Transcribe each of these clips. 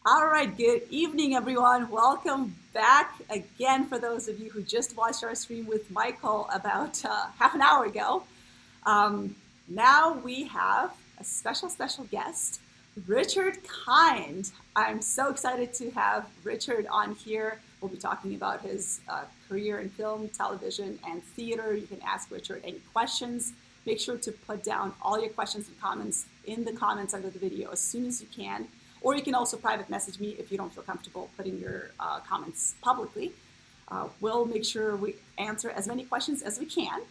All right, good evening, everyone. Welcome back again for those of you who just watched our stream with Michael about half an hour ago. Now we have a special guest, Richard Kind. I'm so excited to have Richard on here. We'll be talking about his career in film, television, and theater. You can ask Richard any questions. Make sure to put down all your questions and comments in the comments under the video as soon as you can. Or you can also private message me if you don't feel comfortable putting your comments publicly. We'll make sure we answer as many questions as we can.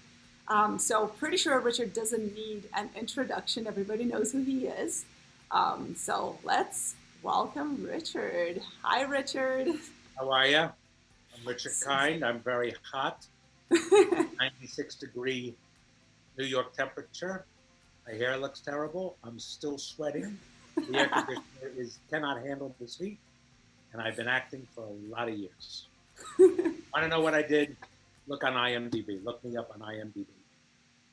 So pretty sure Richard doesn't need an introduction. Everybody knows who he is. So let's welcome Richard. Hi, Richard. How are you? I'm Richard Kind. I'm very hot. 96-degree New York temperature. My hair looks terrible. I'm still sweating. The air conditioner cannot handle this heat, and I've been acting for a lot of years. Want to know what I did? Look on IMDb. Look me up on IMDb.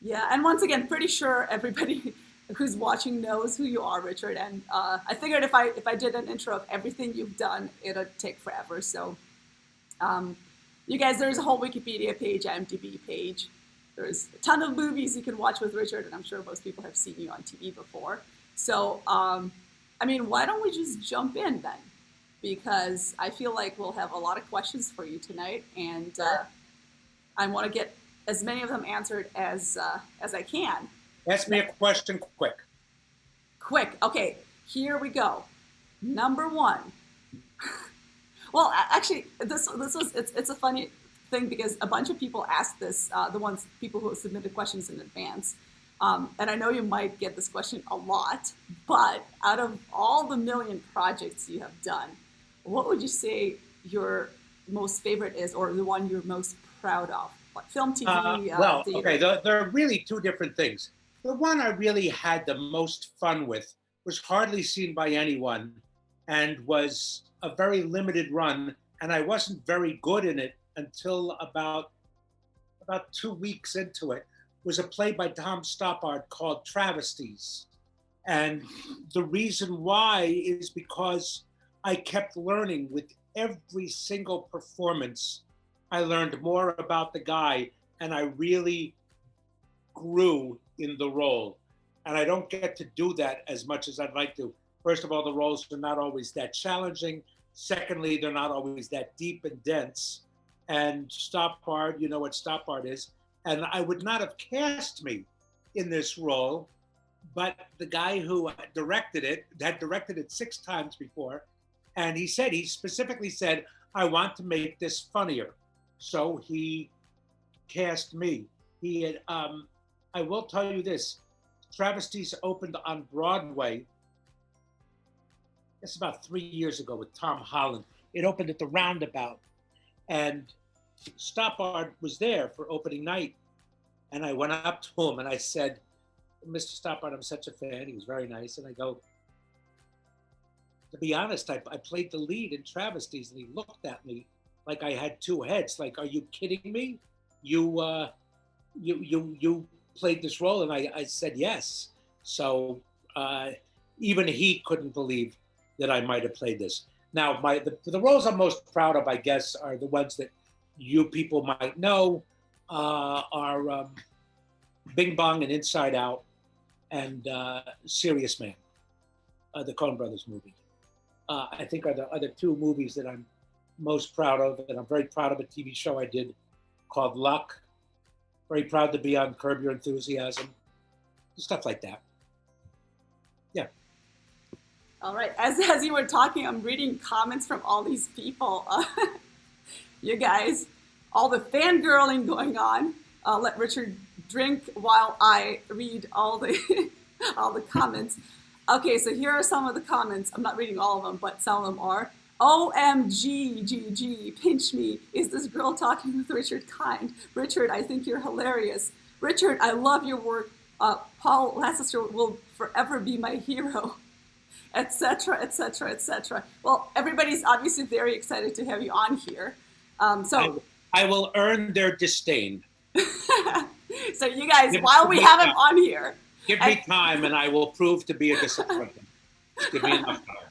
Yeah, and once again, pretty sure everybody who's watching knows who you are, Richard. And I figured if I did an intro of everything you've done, it'll take forever. So, you guys, there's a whole Wikipedia page, IMDb page. There's a ton of movies you can watch with Richard, and I'm sure most people have seen you on TV before. So, I mean, why don't we just jump in then? Because I feel like we'll have a lot of questions for you tonight, and I want to get as many of them answered as I can. Ask me a question quick. Quick. Okay, here we go. Number one. Well, actually, it's a funny thing because a bunch of people asked this, people who submitted questions in advance. And I know you might get this question a lot, but out of all the million projects you have done, what would you say your most favorite is, or the one you're most proud of? Like film, TV, theater? Okay, there are really two different things. The one I really had the most fun with was hardly seen by anyone and was a very limited run, and I wasn't very good in it until about 2 weeks into it. Was a play by Tom Stoppard called Travesties. And the reason why is because I kept learning with every single performance. I learned more about the guy, and I really grew in the role. And I don't get to do that as much as I'd like to. First of all, the roles are not always that challenging. Secondly, they're not always that deep and dense. And Stoppard, you know what Stoppard is. And I would not have cast me in this role, but the guy who directed it had directed it 6 times before. And he specifically said, I want to make this funnier. So he cast me. He had, I will tell you this, Travesties opened on Broadway. It's about 3 years ago with Tom Holland. It opened at the Roundabout. And Stoppard was there for opening night. And I went up to him and I said, Mr. Stoppard, I'm such a fan. He was very nice. And I go, to be honest, I played the lead in Travesties. And he looked at me like I had 2 heads. Like, are you kidding me? You played this role? And I said, yes. So even he couldn't believe that I might have played this. Now, the roles I'm most proud of, I guess, are the ones that you people might know are Bing Bong and Inside Out and Serious Man, the Coen Brothers movie. I think are the other 2 movies that I'm most proud of, and I'm very proud of a TV show I did called Luck. Very proud to be on Curb Your Enthusiasm, stuff like that. Yeah. All right, as you were talking, I'm reading comments from all these people. You guys, all the fangirling going on. Let Richard drink while I read all the all the comments. Okay, so here are some of the comments. I'm not reading all of them, but some of them are. OMG, GG, pinch me. Is this girl talking with Richard Kind? Richard, I think you're hilarious. Richard, I love your work. Paul Lassiter will forever be my hero, etc., etc., etc. Well, everybody's obviously very excited to have you on here. I will earn their disdain. So you guys, while we have him on here, give me time and I will prove to be a disappointment. Give me enough time.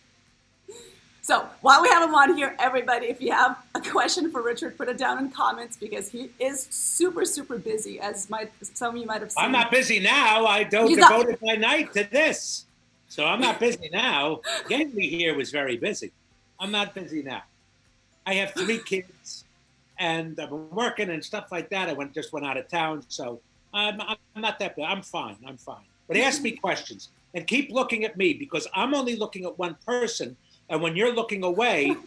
So while we have him on here, everybody, if you have a question for Richard, put it down in comments because he is super, super busy, as some of you might have seen. I'm not busy now. I devoted my night to this. So I'm not busy now. Getting me here was very busy. I'm not busy now. I have 3 kids and I've been working and stuff like that. I just went out of town. So I'm not that bad. I'm fine. But ask me questions and keep looking at me because I'm only looking at one person. And when you're looking away,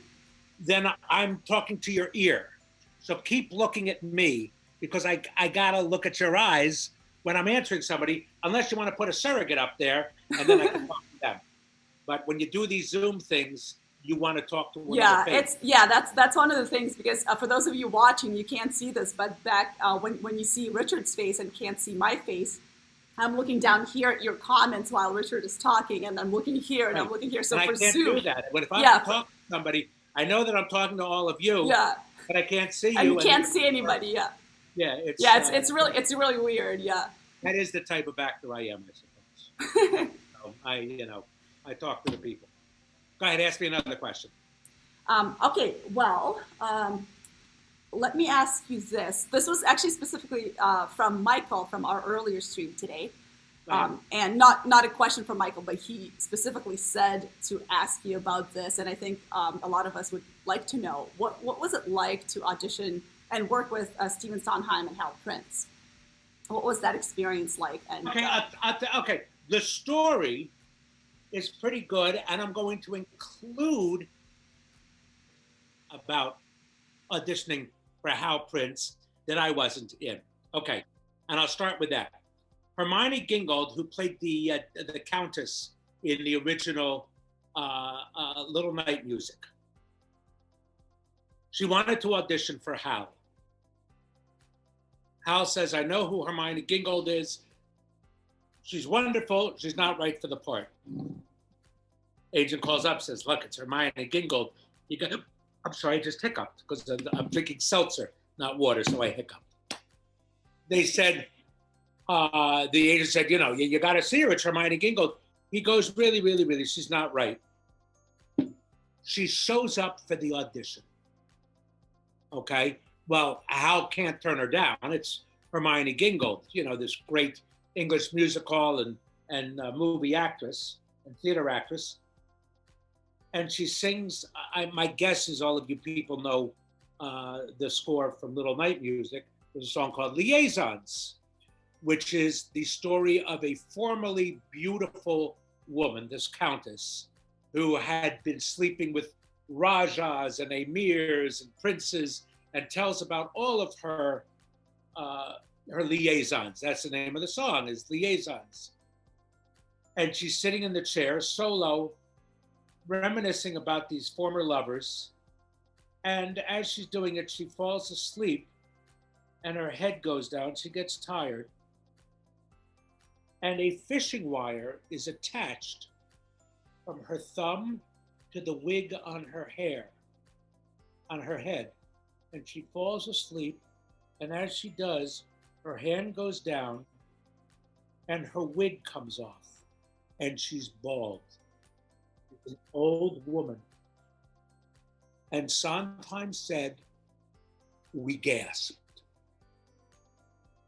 then I'm talking to your ear. So keep looking at me because I gotta look at your eyes when I'm answering somebody, unless you want to put a surrogate up there and then I can talk to them. But when you do these Zoom things, you want to talk to one face. That's one of the things because for those of you watching, you can't see this, but back when you see Richard's face and can't see my face, I'm looking down here at your comments while Richard is talking, and I'm looking here and I'm looking here. So and for I can't Zoom, do that. But if I'm talking to somebody, I know that I'm talking to all of you. Yeah. But I can't see you. And you can't see anybody. Yeah. Yeah. It's really weird. Yeah. That is the type of actor I am, I suppose. So I talk to the people. Go ahead, ask me another question. Okay. Well. Let me ask you this. This was actually specifically from Michael from our earlier stream today. And not a question from Michael, but he specifically said to ask you about this. And I think a lot of us would like to know, what was it like to audition and work with Stephen Sondheim and Hal Prince? What was that experience like? And, okay. The story is pretty good, and I'm going to include about auditioning for Hal Prince that I wasn't in. Okay, and I'll start with that. Hermione Gingold, who played the Countess in the original Little Night Music, she wanted to audition for Hal. Hal says, I know who Hermione Gingold is. She's wonderful. She's not right for the part. Agent calls up, says, look, it's Hermione Gingold. You got I'm sorry, I just hiccuped because I'm drinking seltzer, not water, so I hiccuped. They said, the agent said, you got to see her, it's Hermione Gingold. He goes, really, really, really, she's not right. She shows up for the audition. Okay, well, Hal can't turn her down. It's Hermione Gingold, this great English musical and movie actress and theater actress. And she sings, my guess is all of you people know the score from Little Night Music. There's a song called Liaisons, which is the story of a formerly beautiful woman, this countess, who had been sleeping with Rajas and emirs and princes, and tells about all of her liaisons. That's the name of the song, is Liaisons. And she's sitting in the chair, solo, reminiscing about these former lovers. And as she's doing it, she falls asleep and her head goes down. She gets tired. And a fishing wire is attached from her thumb to the wig on her hair, on her head. And she falls asleep. And as she does, her hand goes down and her wig comes off and she's bald. An old woman. And Sondheim said, we gasped.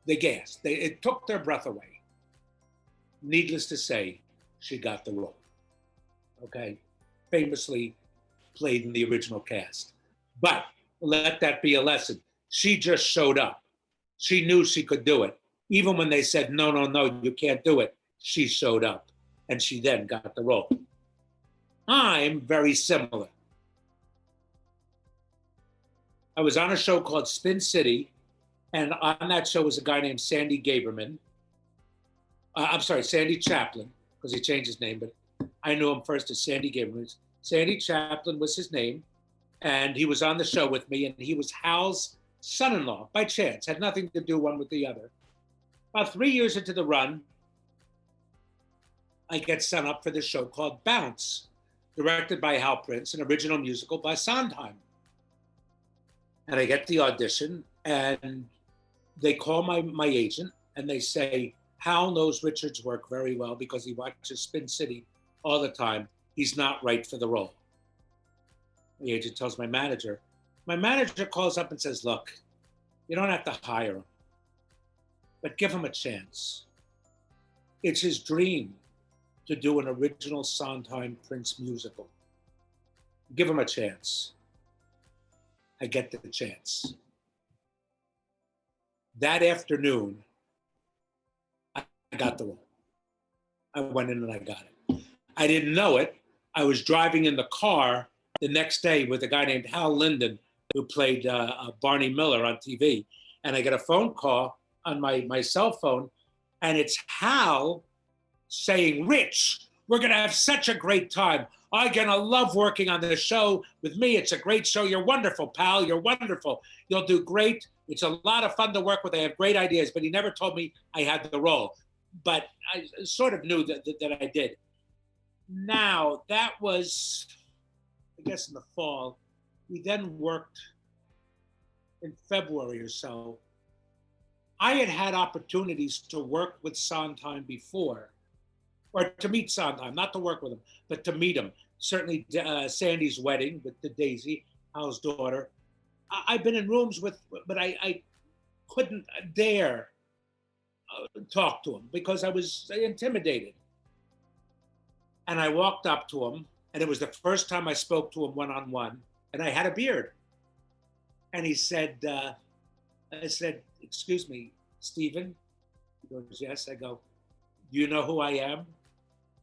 They gasped. It took their breath away. Needless to say, she got the role. Okay? Famously played in the original cast. But let that be a lesson. She just showed up. She knew she could do it. Even when they said, no, you can't do it, she showed up. And she then got the role. I'm very similar. I was on a show called Spin City, and on that show was a guy named Sandy Chaplin, because he changed his name, but I knew him first as Sandy Chaplin. Sandy Chaplin was his name, and he was on the show with me, and he was Hal's son-in-law, by chance, had nothing to do one with the other. About 3 years into the run, I get sent up for this show called Bounce, directed by Hal Prince, an original musical by Sondheim. And I get the audition, and they call my agent, and they say, Hal knows Richard's work very well because he watches Spin City all the time. He's not right for the role. The agent tells my manager. My manager calls up and says, look, you don't have to hire him, but give him a chance. It's his dream to do an original Sondheim Prince musical. Give him a chance. I get the chance. That afternoon, I got the role. I went in and I got it. I didn't know it. I was driving in the car the next day with a guy named Hal Linden, who played Barney Miller on TV. And I get a phone call on my cell phone, and it's Hal saying, Rich, we're going to have such a great time. I'm going to love working on this show with me. It's a great show. You're wonderful, pal. You're wonderful. You'll do great. It's a lot of fun to work with. I have great ideas, but he never told me I had the role. But I sort of knew that I did. Now, that was, I guess, in the fall. We then worked in February or so. I had had opportunities to work with Sondheim before, or to meet Sondheim, not to work with him, but to meet him. Certainly Sandy's wedding with the Daisy, Hal's daughter. I've been in rooms with, but I couldn't dare talk to him because I was intimidated. And I walked up to him, and it was the first time I spoke to him one-on-one, and I had a beard. And he said, I said, excuse me, Stephen? He goes, yes. I go, do you know who I am?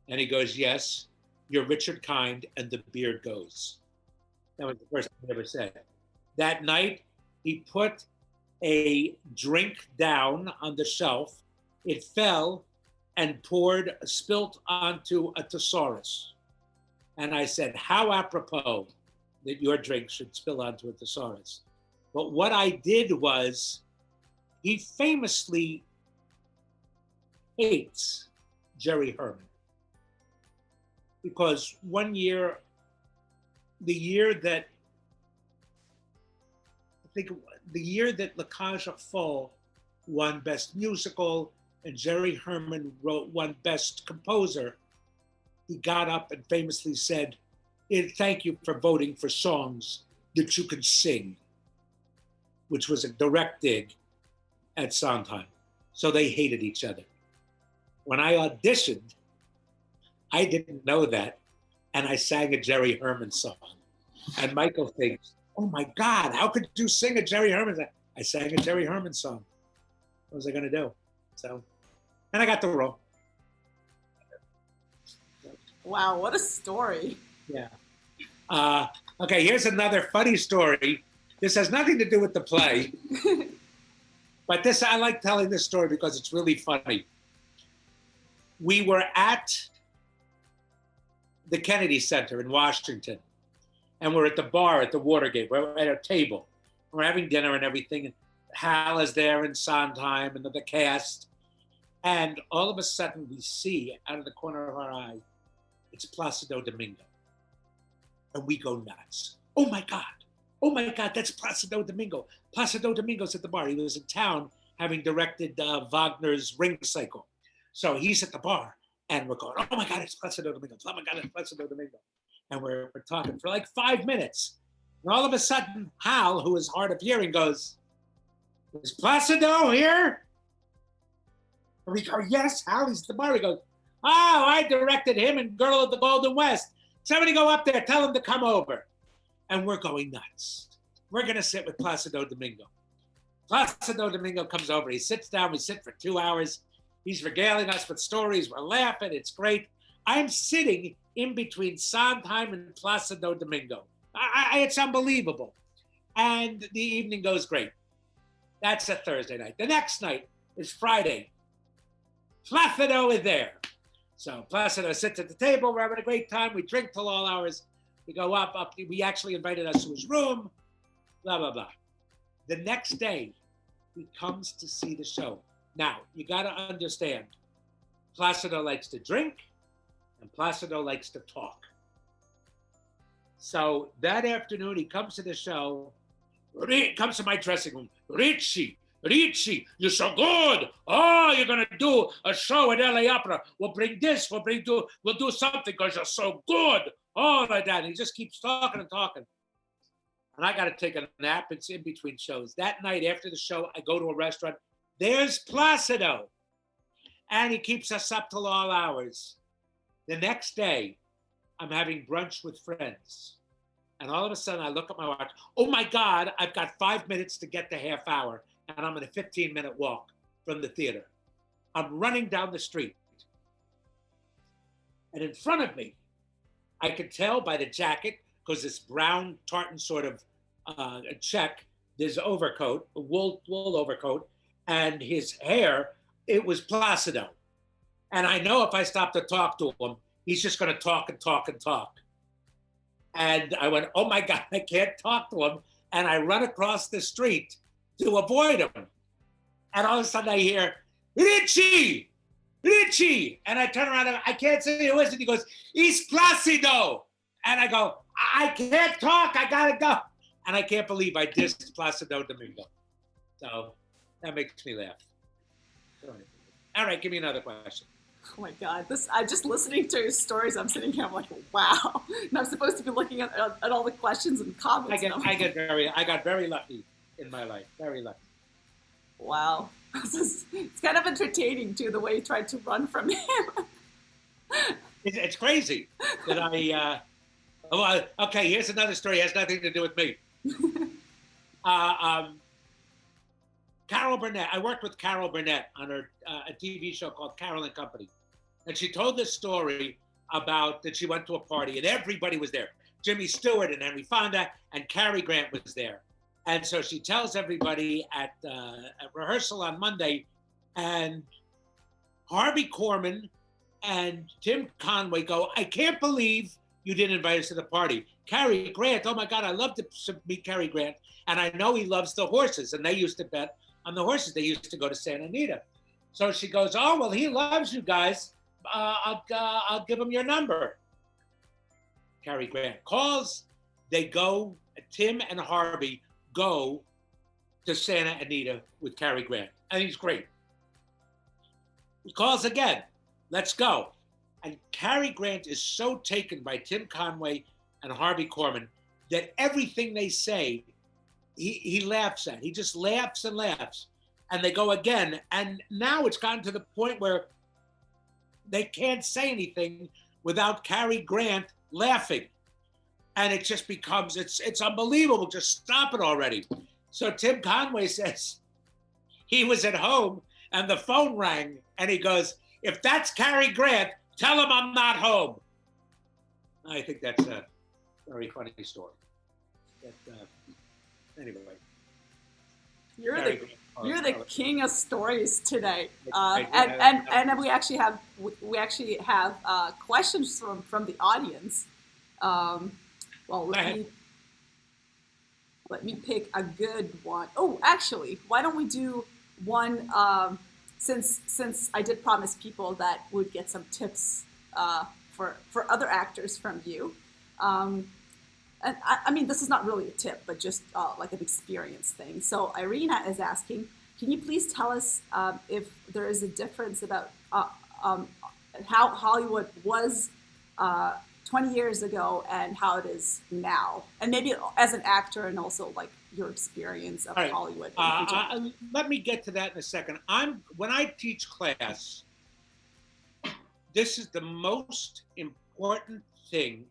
And he goes, yes, you're Richard Kind, and the beard goes. That was the first thing he ever said. That night, he put a drink down on the shelf. It fell and spilt onto a thesaurus. And I said, how apropos that your drink should spill onto a thesaurus. But what I did was, he famously hates Jerry Herman. Because one year, the year that La Cage aux Folles won Best Musical and Jerry Herman won Best Composer, he got up and famously said, thank you for voting for songs that you can sing, which was a direct dig at Sondheim. So they hated each other. When I auditioned, I didn't know that, and I sang a Jerry Herman song. And Michael thinks, oh my God, how could you sing a Jerry Herman song? I sang a Jerry Herman song. What was I gonna do? So, and I got the role. Wow, what a story. Yeah. Okay, here's another funny story. This has nothing to do with the play, but I like telling this story because it's really funny. We were at the Kennedy Center in Washington, and we're at the bar at the Watergate. We're at a table. We're having dinner and everything. And Hal is there and Sondheim and the cast. And all of a sudden we see out of the corner of our eye, it's Placido Domingo. And we go nuts. Oh my God, that's Placido Domingo. Placido Domingo's at the bar. He was in town having directed Wagner's Ring Cycle. So he's at the bar and we're going, oh my God, it's Placido Domingo. Oh my God, it's Placido Domingo. And we're talking for like 5 minutes. And all of a sudden, Hal, who is hard of hearing, goes, is Placido here? And we go, yes, Hal, he's at the bar. He goes, oh, I directed him in Girl of the Golden West. Somebody go up there, tell him to come over. And we're going nuts. We're going to sit with Placido Domingo. Placido Domingo comes over. He sits down. We sit for 2 hours. He's regaling us with stories. We're laughing. It's great. I'm sitting in between Sondheim and Placido Domingo. It's unbelievable. And the evening goes great. That's a Thursday night. The next night is Friday. Placido is there. So Placido sits at the table. We're having a great time. We drink till all hours. We go up. He actually invited us to his room. Blah, blah, blah. The next day, he comes to see the show. Now, you got to understand, Placido likes to drink and Placido likes to talk. So that afternoon, he comes to the show, comes to my dressing room. Richie, you're so good. Oh, you're going to do a show at LA Opera. We'll bring this, we'll do something because you're so good. Oh, like that. And he just keeps talking and talking. and I got to take a nap. It's in between shows. That night after the show, I go to a restaurant. There's Placido, and he keeps us up till all hours. The next day, I'm having brunch with friends. And all of a sudden, I look at my watch. Oh my God, I've got 5 minutes to get the half hour, and I'm in a 15-minute walk from the theater. I'm running down the street. And in front of me, I could tell by the jacket, because this brown tartan sort of check, this overcoat, a wool overcoat, and his hair, it was Placido. And I know if I stop to talk to him, he's just going to talk and talk and talk. And I went, oh my God, I can't talk to him. And I run across the street to avoid him. And all of a sudden I hear, Richie! Richie! And I turn around and I can't say who is it. He goes, it's Placido! And I go, I can't talk, I gotta go. And I can't believe I dissed Placido Domingo. So that makes me laugh. All right, give me another question. Oh my God, I'm just listening to your stories. I'm sitting here, I'm like, wow. And I'm supposed to be looking at all the questions and comments. I got very lucky in my life, very lucky. Wow. It's kind of entertaining too, the way you tried to run from him. It's crazy that okay, here's another story. It has nothing to do with me. Carol Burnett. I worked with Carol Burnett on a TV show called Carol and Company. And she told this story about that she went to a party and everybody was there. Jimmy Stewart and Henry Fonda and Cary Grant was there. And so she tells everybody at rehearsal on Monday, and Harvey Korman and Tim Conway go, I can't believe you didn't invite us to the party. Cary Grant, oh my God, I love to meet Cary Grant. And I know he loves the horses, and they used to bet on the horses. They used to go to Santa Anita. So she goes, oh, well, he loves you guys. I'll give him your number. Cary Grant calls. They go, Tim and Harvey go to Santa Anita with Cary Grant. And he's great. He calls again. Let's go. And Cary Grant is so taken by Tim Conway and Harvey Korman that everything they say, he laughs at. He just laughs and laughs. And they go again. And now it's gotten to the point where they can't say anything without Cary Grant laughing. And it just becomes, it's unbelievable. Just stop it already. So Tim Conway says he was at home and the phone rang and he goes, if that's Cary Grant, tell him I'm not home. I think that's a very funny story. But, anyway. You're the king of stories today, and we actually have questions from the audience. Well, let me pick a good one. Oh, actually, why don't we do one? Since I did promise people that would get some tips for other actors from you. And I mean, this is not really a tip, but just like an experience thing. So Irina is asking, can you please tell us if there is a difference about how Hollywood was 20 years ago and how it is now? And maybe as an actor and also like your experience of Hollywood. Let me get to that in a second. When I teach class, this is the most important thing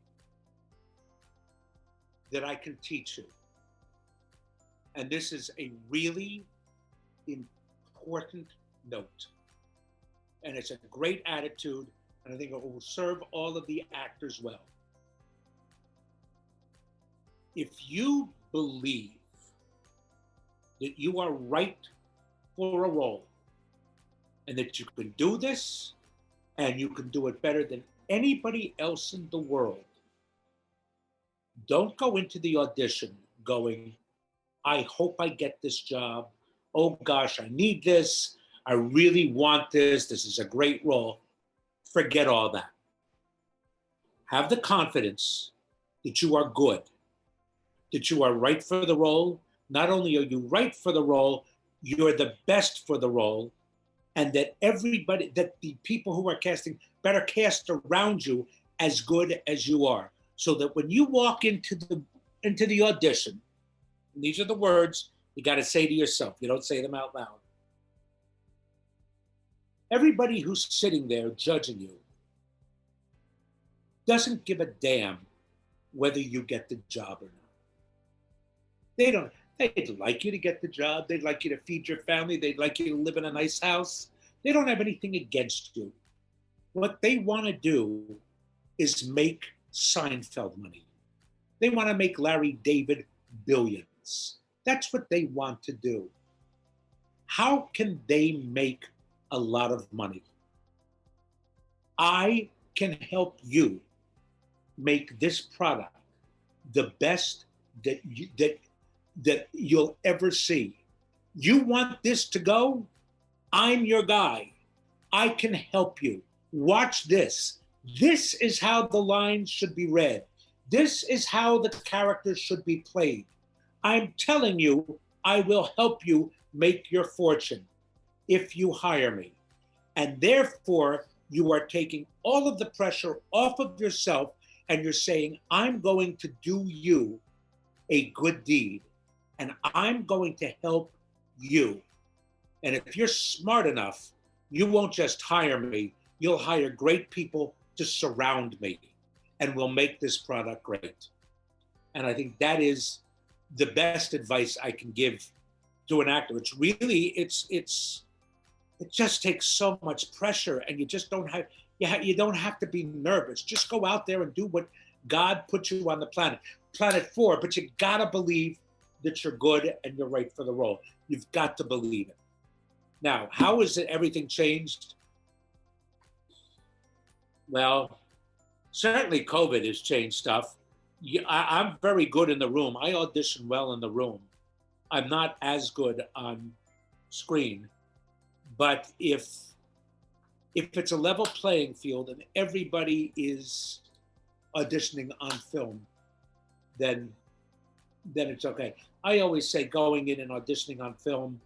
that I can teach you. And this is a really important note. And it's a great attitude, and I think it will serve all of the actors well. If you believe that you are right for a role, and that you can do this, and you can do it better than anybody else in the world, don't go into the audition going, I hope I get this job. Oh gosh, I need this. I really want this. This is a great role. Forget all that. Have the confidence that you are good, that you are right for the role. Not only are you right for the role, you're the best for the role, and that that the people who are casting better cast around you as good as you are. So that when you walk into the audition, And these are the words you got to say to yourself. You don't say them out loud. Everybody who's sitting there judging you doesn't give a damn whether you get the job or not. They don't. They'd like you to get the job. They'd like you to feed your family. They'd like you to live in a nice house. They don't have anything against you. What they want to do is make Seinfeld money. They want to make Larry David billions. That's what they want to do. How can they make a lot of money? I can help you make this product the best that you'll ever see. You want this to go? I'm your guy. I can help you. Watch this. This is how the lines should be read. This is how the characters should be played. I'm telling you, I will help you make your fortune if you hire me. And therefore, you are taking all of the pressure off of yourself and you're saying, I'm going to do you a good deed and I'm going to help you. And if you're smart enough, you won't just hire me, you'll hire great people to surround me and we'll make this product great. And I think that is the best advice I can give to an actor. It's really, it just takes so much pressure and you just don't have, you don't have to be nervous. Just go out there and do what God put you on the planet for, but you gotta believe that you're good and you're right for the role. You've got to believe it. Now, how is it everything changed? Well, certainly COVID has changed stuff. I'm very good in the room. I audition well in the room. I'm not as good on screen, but if it's a level playing field and everybody is auditioning on film, then it's okay. I always say going in and auditioning on film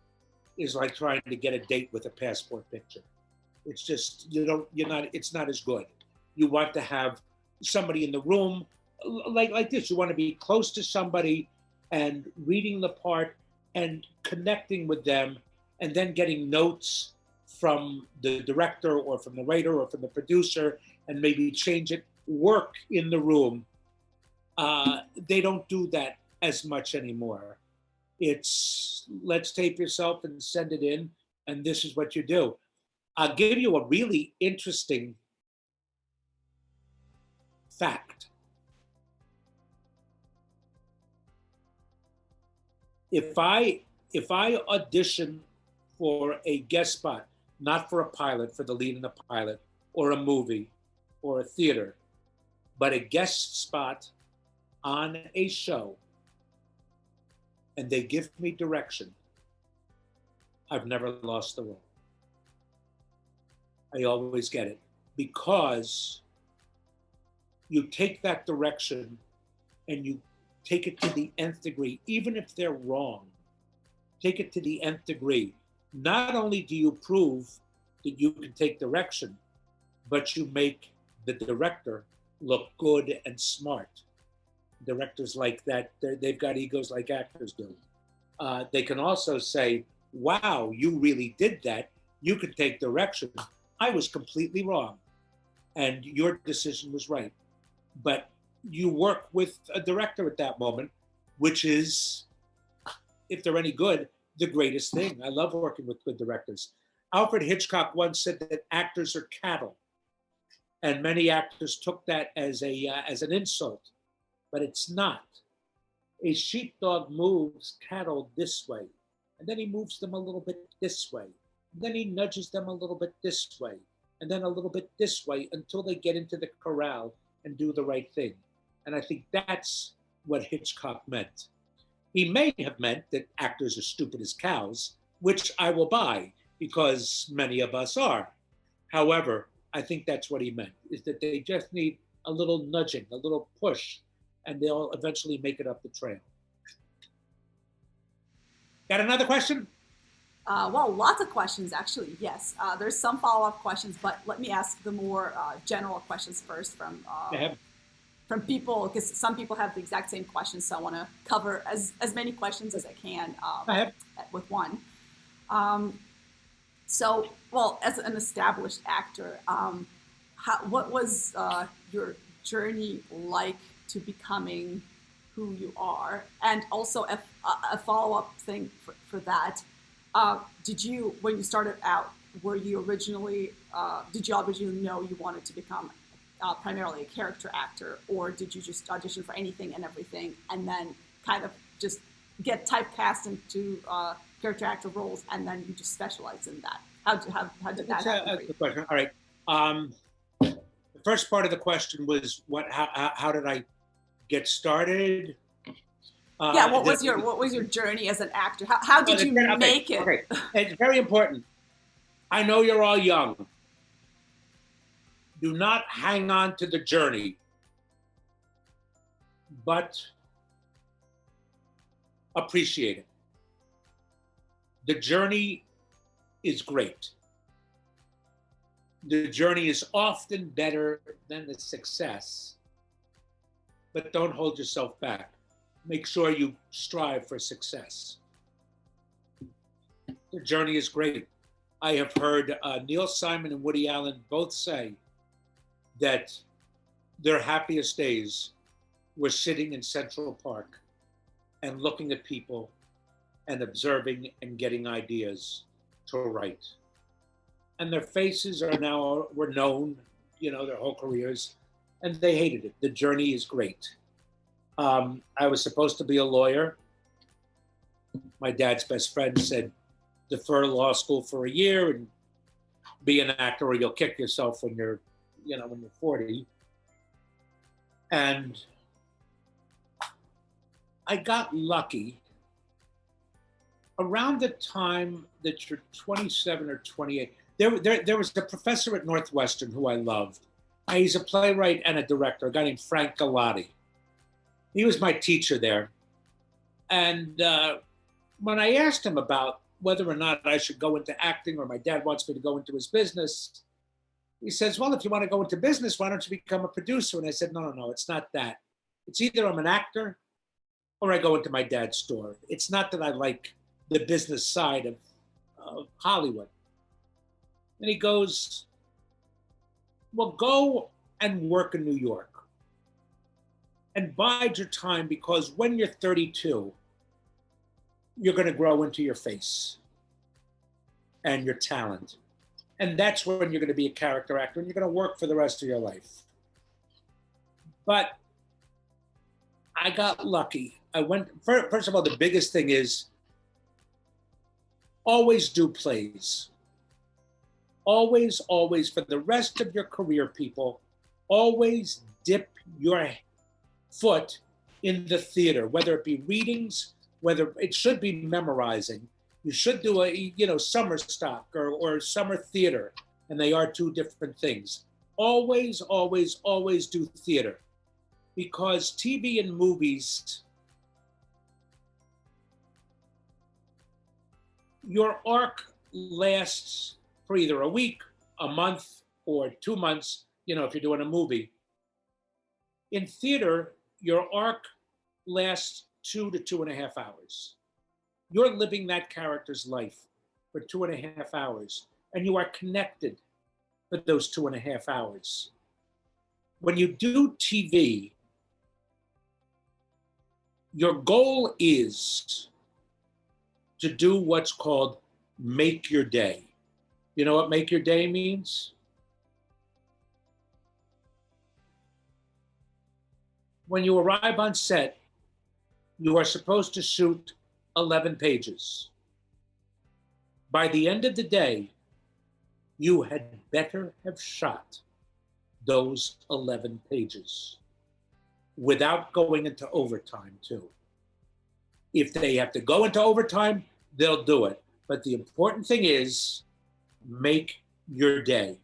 is like trying to get a date with a passport picture. It's just, it's not as good. You want to have somebody in the room like this. You want to be close to somebody and reading the part and connecting with them and then getting notes from the director or from the writer or from the producer and maybe change it, work in the room. They don't do that as much anymore. It's let's tape yourself and send it in, and this is what you do. I'll give you a really interesting fact. If I audition for a guest spot, not for a pilot, for the lead in a pilot, or a movie, or a theater, but a guest spot on a show, and they give me direction, I've never lost the role. I always get it because you take that direction and you take it to the nth degree, even if they're wrong. Take it to the nth degree. Not only do you prove that you can take direction, but you make the director look good and smart. Directors like that, they've got egos like actors do. They can also say, wow, you really did that. You could take direction. I was completely wrong. And your decision was right. But you work with a director at that moment, which is, if they're any good, the greatest thing. I love working with good directors. Alfred Hitchcock once said that actors are cattle. And many actors took that as an insult, but it's not. A sheepdog moves cattle this way, and then he moves them a little bit this way. And then he nudges them a little bit this way, and then a little bit this way until they get into the corral and do the right thing. And I think that's what Hitchcock meant. He may have meant that actors are stupid as cows, which I will buy because many of us are. However, I think that's what he meant, is that they just need a little nudging, a little push, and they'll eventually make it up the trail. Got another question? Well, lots of questions, actually, yes. There's some follow-up questions, but let me ask the more general questions first from from people, because some people have the exact same questions, so I want to cover as many questions as I can with one. So, well, as an established actor, what was your journey like to becoming who you are? And also a follow-up thing for that, did you, when you started out, were you originally, did you originally know you wanted to become primarily a character actor, or did you just audition for anything and everything and then kind of just get typecast into character actor roles and then you just specialize in that? How did that happen? That's a good question. All right. The first part of the question was how did I get started? Yeah, what was your journey as an actor? How did you make it? Okay. It's very important. I know you're all young. Do not hang on to the journey, but appreciate it. The journey is great. The journey is often better than the success, but don't hold yourself back. Make sure you strive for success. The journey is great. I have heard Neil Simon and Woody Allen both say that their happiest days were sitting in Central Park and looking at people and observing and getting ideas to write. And their faces were known, their whole careers, and they hated it. The journey is great. I was supposed to be a lawyer. My dad's best friend said, defer law school for a year and be an actor or you'll kick yourself when you're 40. And I got lucky. Around the time that you're 27 or 28, there was a professor at Northwestern who I loved. He's a playwright and a director, a guy named Frank Galati. He was my teacher there. And when I asked him about whether or not I should go into acting or my dad wants me to go into his business, he says, well, if you want to go into business, why don't you become a producer? And I said, no, it's not that. It's either I'm an actor or I go into my dad's store. It's not that I like the business side of Hollywood. And he goes, well, go and work in New York and bide your time, because when you're 32, you're going to grow into your face and your talent. And that's when you're going to be a character actor and you're going to work for the rest of your life. But I got lucky. First of all, the biggest thing is always do plays. Always, for the rest of your career, people, always dip your foot in the theater, whether it be readings, whether it should be memorizing. You should do a summer stock or summer theater, and they are two different things. Always do theater, because TV and movies, your arc lasts for either a week, a month, or 2 months, if you're doing a movie. In theater, your arc lasts 2 to 2.5 hours. You're living that character's life for 2.5 hours, and you are connected for those 2.5 hours. When you do TV, your goal is to do what's called make your day. You know what make your day means? When you arrive on set, you are supposed to shoot 11 pages. By the end of the day, you had better have shot those 11 pages without going into overtime too. If they have to go into overtime, they'll do it. But the important thing is make your day.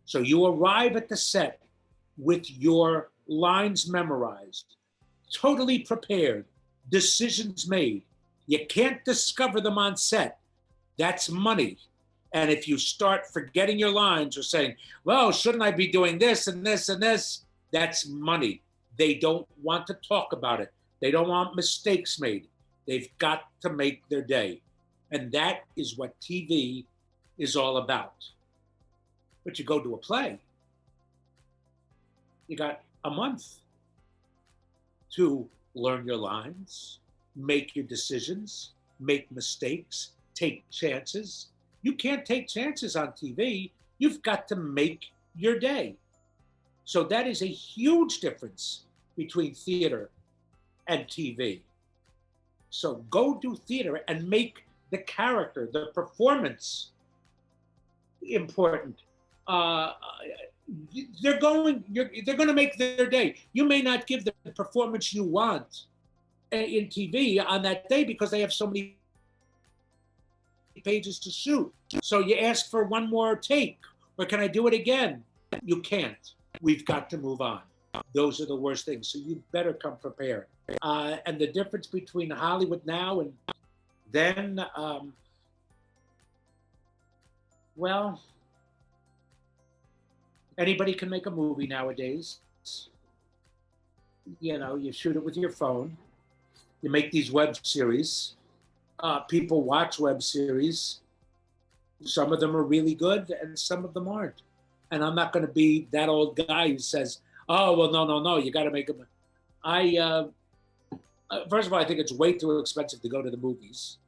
So you arrive at the set with your lines memorized, totally prepared, decisions made. You can't discover them on set. That's money. And if you start forgetting your lines or saying, well, shouldn't I be doing this and this and this? That's money. They don't want to talk about it. They don't want mistakes made. They've got to make their day. And that is what TV is all about. But you go to a play, you got a month to learn your lines, make your decisions, make mistakes, take chances. You can't take chances on TV. You've got to make your day. So that is a huge difference between theater and TV. So go do theater and make the character, the performance important. They're going to make their day. You may not give the performance you want in TV on that day because they have so many pages to shoot. So you ask for one more take, or can I do it again? You can't. We've got to move on. Those are the worst things. So you better come prepared. And the difference between Hollywood now and then, well, anybody can make a movie nowadays. You know, you shoot it with your phone. You make these web series. People watch web series. Some of them are really good and some of them aren't. And I'm not going to be that old guy who says, oh, well, no, you got to make them. First of all, I think it's way too expensive to go to the movies.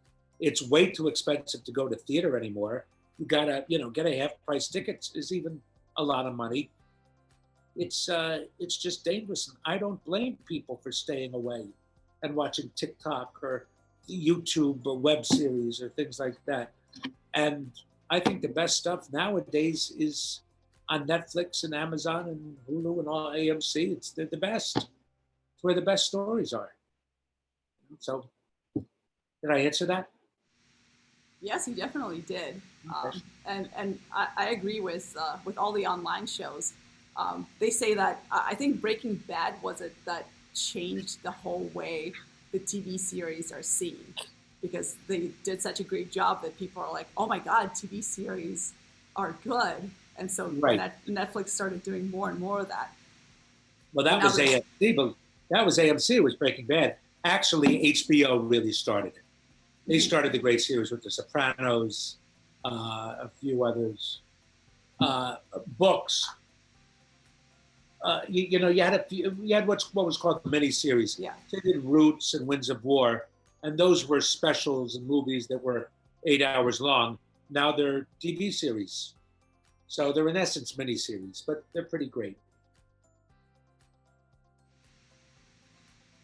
It's way too expensive to go to theater anymore. You got to, get a half price ticket is even a lot of money. It's just dangerous. And I don't blame people for staying away and watching TikTok or YouTube or web series or things like that. And I think the best stuff nowadays is on Netflix and Amazon and Hulu and all AMC. They're the best. It's where the best stories are. So, did I answer that? Yes, you definitely did. Okay. And I agree with all the online shows. They say that I think Breaking Bad was it that changed the whole way the TV series are seen, because they did such a great job that people are like, oh my God, TV series are good. And so Right. Netflix started doing more and more of that. Well, that was AMC, but that was AMC. It was Breaking Bad. Actually, HBO really started it. They started the great series with The Sopranos, a few others, books. You had what was called the miniseries. Yeah. They did Roots and Winds of War, and those were specials and movies that were 8 hours long. Now they're TV series, so they're in essence miniseries, but they're pretty great.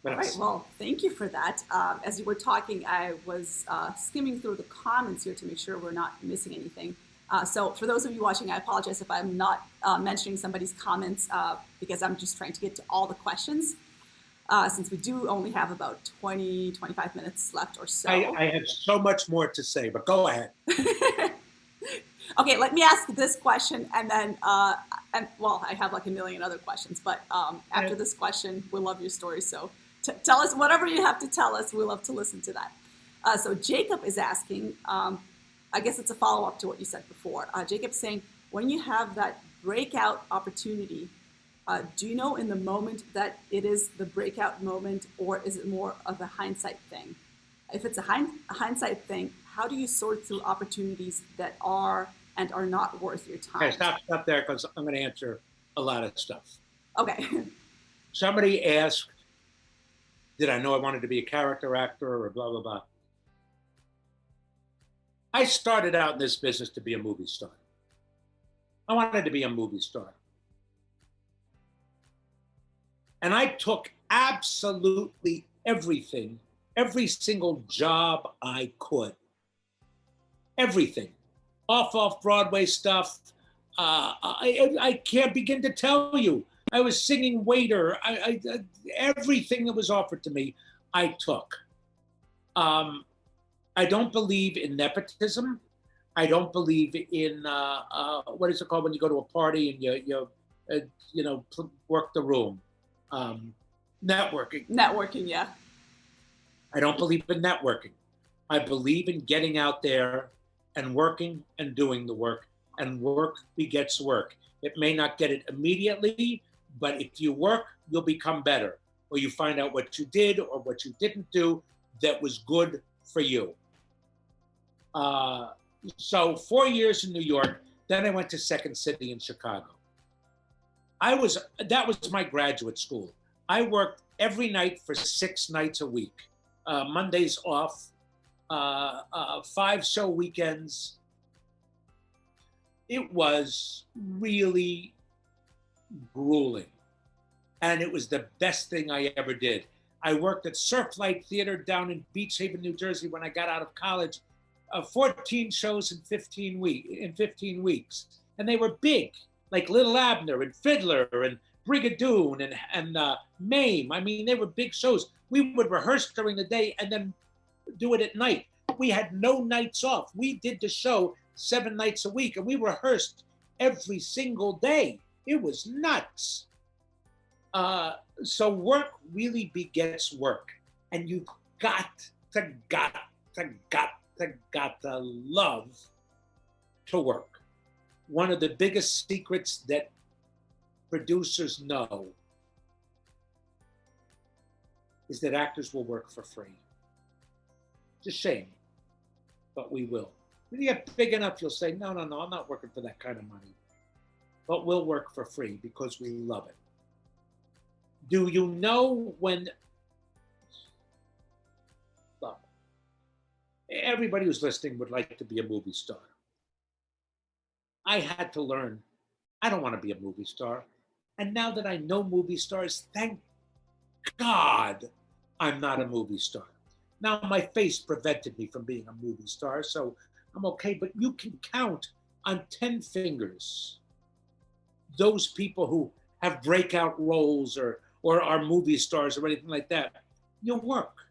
All right, well, thank you for that. As you were talking, I was skimming through the comments here to make sure we're not missing anything. So for those of you watching, I apologize if I'm not mentioning somebody's comments because I'm just trying to get to all the questions since we do only have about 20, 25 minutes left or so. I have so much more to say, but go ahead. Okay, let me ask this question and then, well, I have like a million other questions, but after this question, we'll love your story. So tell us whatever you have to tell us. We love to listen to that. So Jacob is asking, I guess it's a follow-up to what you said before. Jacob's saying, when you have that breakout opportunity, do you know in the moment that it is the breakout moment, or is it more of a hindsight thing? If it's a hindsight thing, how do you sort through opportunities that are and are not worth your time? Okay, stop there, because I'm going to answer a lot of stuff. Okay. Somebody asked, did I know I wanted to be a character actor or blah, blah, blah. I started out in this business to be a movie star. I wanted to be a movie star. And I took absolutely everything, every single job I could. Everything. Off Broadway stuff. I can't begin to tell you. I was singing waiter. Everything that was offered to me, I took. I don't believe in nepotism. I don't believe in what is it called when you go to a party and you work the room. Networking. Networking, yeah. I don't believe in networking. I believe in getting out there and working and doing the work, and work begets work. It may not get it immediately, But if you work, you'll become better, or you find out what you did or what you didn't do that was good for you. So 4 years in New York, then I went to Second City in Chicago. That was my graduate school. I worked every night for 6 nights a week, Mondays off, 5 show weekends. It was really grueling, and it was the best thing I ever did. I worked at Surflight Theater down in Beach Haven, New Jersey when I got out of college. 14 shows in 15 weeks, and they were big, like Little Abner and Fiddler and Brigadoon and Mame. I mean, they were big shows. We would rehearse during the day and then do it at night. We had no nights off. We did the show 7 nights a week, and we rehearsed every single day. It was nuts. So work really begets work, and you got to love to work. One of the biggest secrets that producers know is that actors will work for free. It's a shame, but we will. When you get big enough, you'll say, no, I'm not working for that kind of money. But we'll work for free because we love it. Do you know when... Well, everybody who's listening would like to be a movie star. I had to learn, I don't want to be a movie star. And now that I know movie stars, thank God I'm not a movie star. Now, my face prevented me from being a movie star, so I'm okay. But you can count on 10 fingers those people who have breakout roles or are movie stars or anything like that. You work.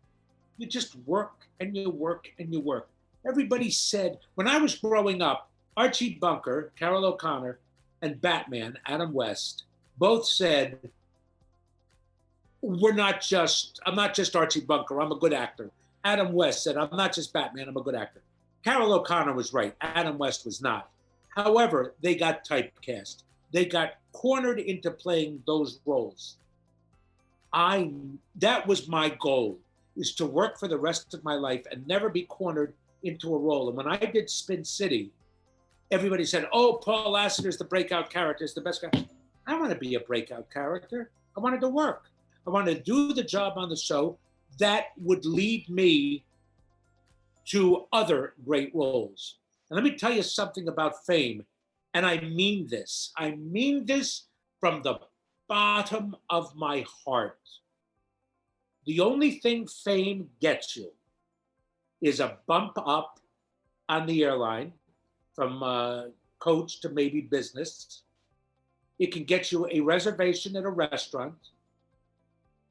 You just work and you work and you work. Everybody said, when I was growing up, Archie Bunker, Carroll O'Connor, and Batman, Adam West, both said, I'm not just Archie Bunker, I'm a good actor. Adam West said, I'm not just Batman, I'm a good actor. Carroll O'Connor was right, Adam West was not. However, they got typecast. They got cornered into playing those roles. That was my goal, is to work for the rest of my life and never be cornered into a role. And when I did Spin City, everybody said, oh, Paul Lassiter is the breakout character, is the best guy. I don't want to be a breakout character. I wanted to work. I wanted to do the job on the show that would lead me to other great roles. And let me tell you something about fame. And I mean this. I mean this from the bottom of my heart. The only thing fame gets you is a bump up on the airline from coach to maybe business. It can get you a reservation at a restaurant,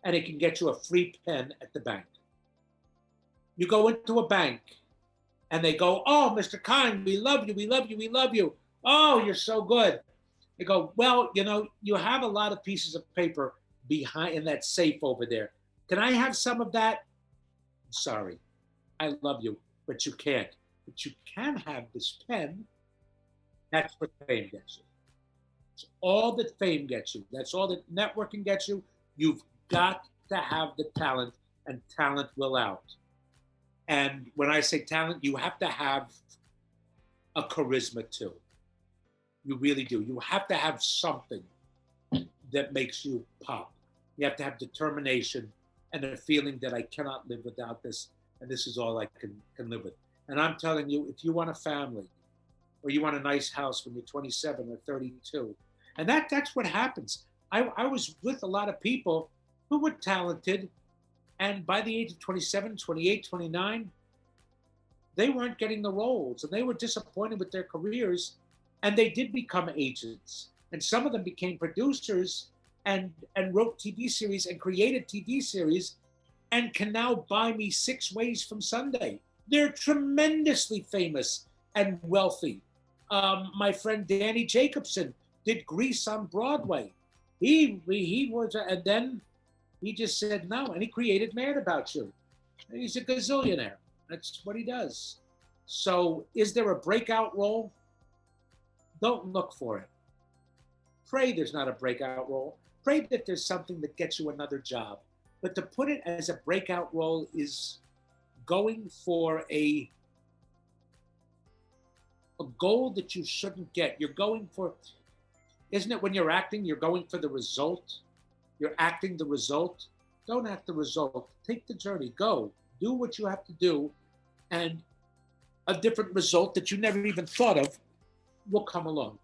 and it can get you a free pen at the bank. You go into a bank and they go, oh, Mr. Kine, we love you, we love you, we love you. Oh, you're so good. They go, well, you have a lot of pieces of paper behind in that safe over there. Can I have some of that? Sorry, I love you, but you can't. But you can have this pen. That's what fame gets you. It's all that fame gets you. That's all that networking gets you. You've got to have the talent, and talent will out. And when I say talent, you have to have a charisma too. You really do. You have to have something that makes you pop. You have to have determination and a feeling that I cannot live without this, and this is all I can live with. And I'm telling you, if you want a family, or you want a nice house when you're 27 or 32, and that's what happens. I was with a lot of people who were talented, and by the age of 27, 28, 29, they weren't getting the roles, and they were disappointed with their careers, and they did become agents. And some of them became producers and wrote TV series and created TV series and can now buy me 6 Ways from Sunday. They're tremendously famous and wealthy. My friend Danny Jacobson did Grease on Broadway. He was, and then he just said no, and he created Mad About You. And he's a gazillionaire. That's what he does. So is there a breakout role? Don't look for it. Pray there's not a breakout role. Great that there's something that gets you another job, but to put it as a breakout role is going for a goal that you shouldn't get. You're going for, isn't it when you're acting, you're going for the result? You're acting the result. Don't act the result. Take the journey. Go. Do what you have to do. And a different result that you never even thought of will come along.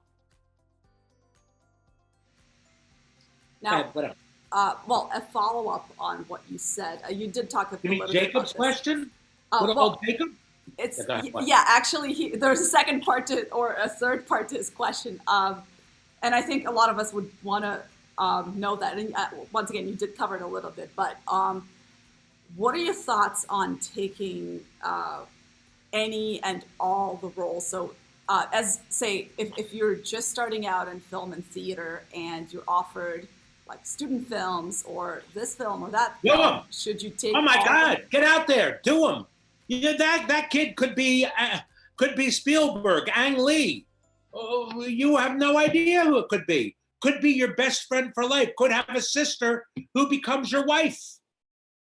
Now, well, a follow-up on what you said. You did talk a little bit about Jacob's question? Jacob? It's actually, there's a second part to, or a third part to his question. And I think a lot of us would want to know that. And once again, you did cover it a little bit, but what are your thoughts on taking any and all the roles? So as say, if you're just starting out in film and theater and you're offered like student films or this film or that film, should you take? Oh my God, get out there, do them. That kid could be Spielberg, Ang Lee. Oh, you have no idea who it could be. Could be your best friend for life. Could have a sister who becomes your wife.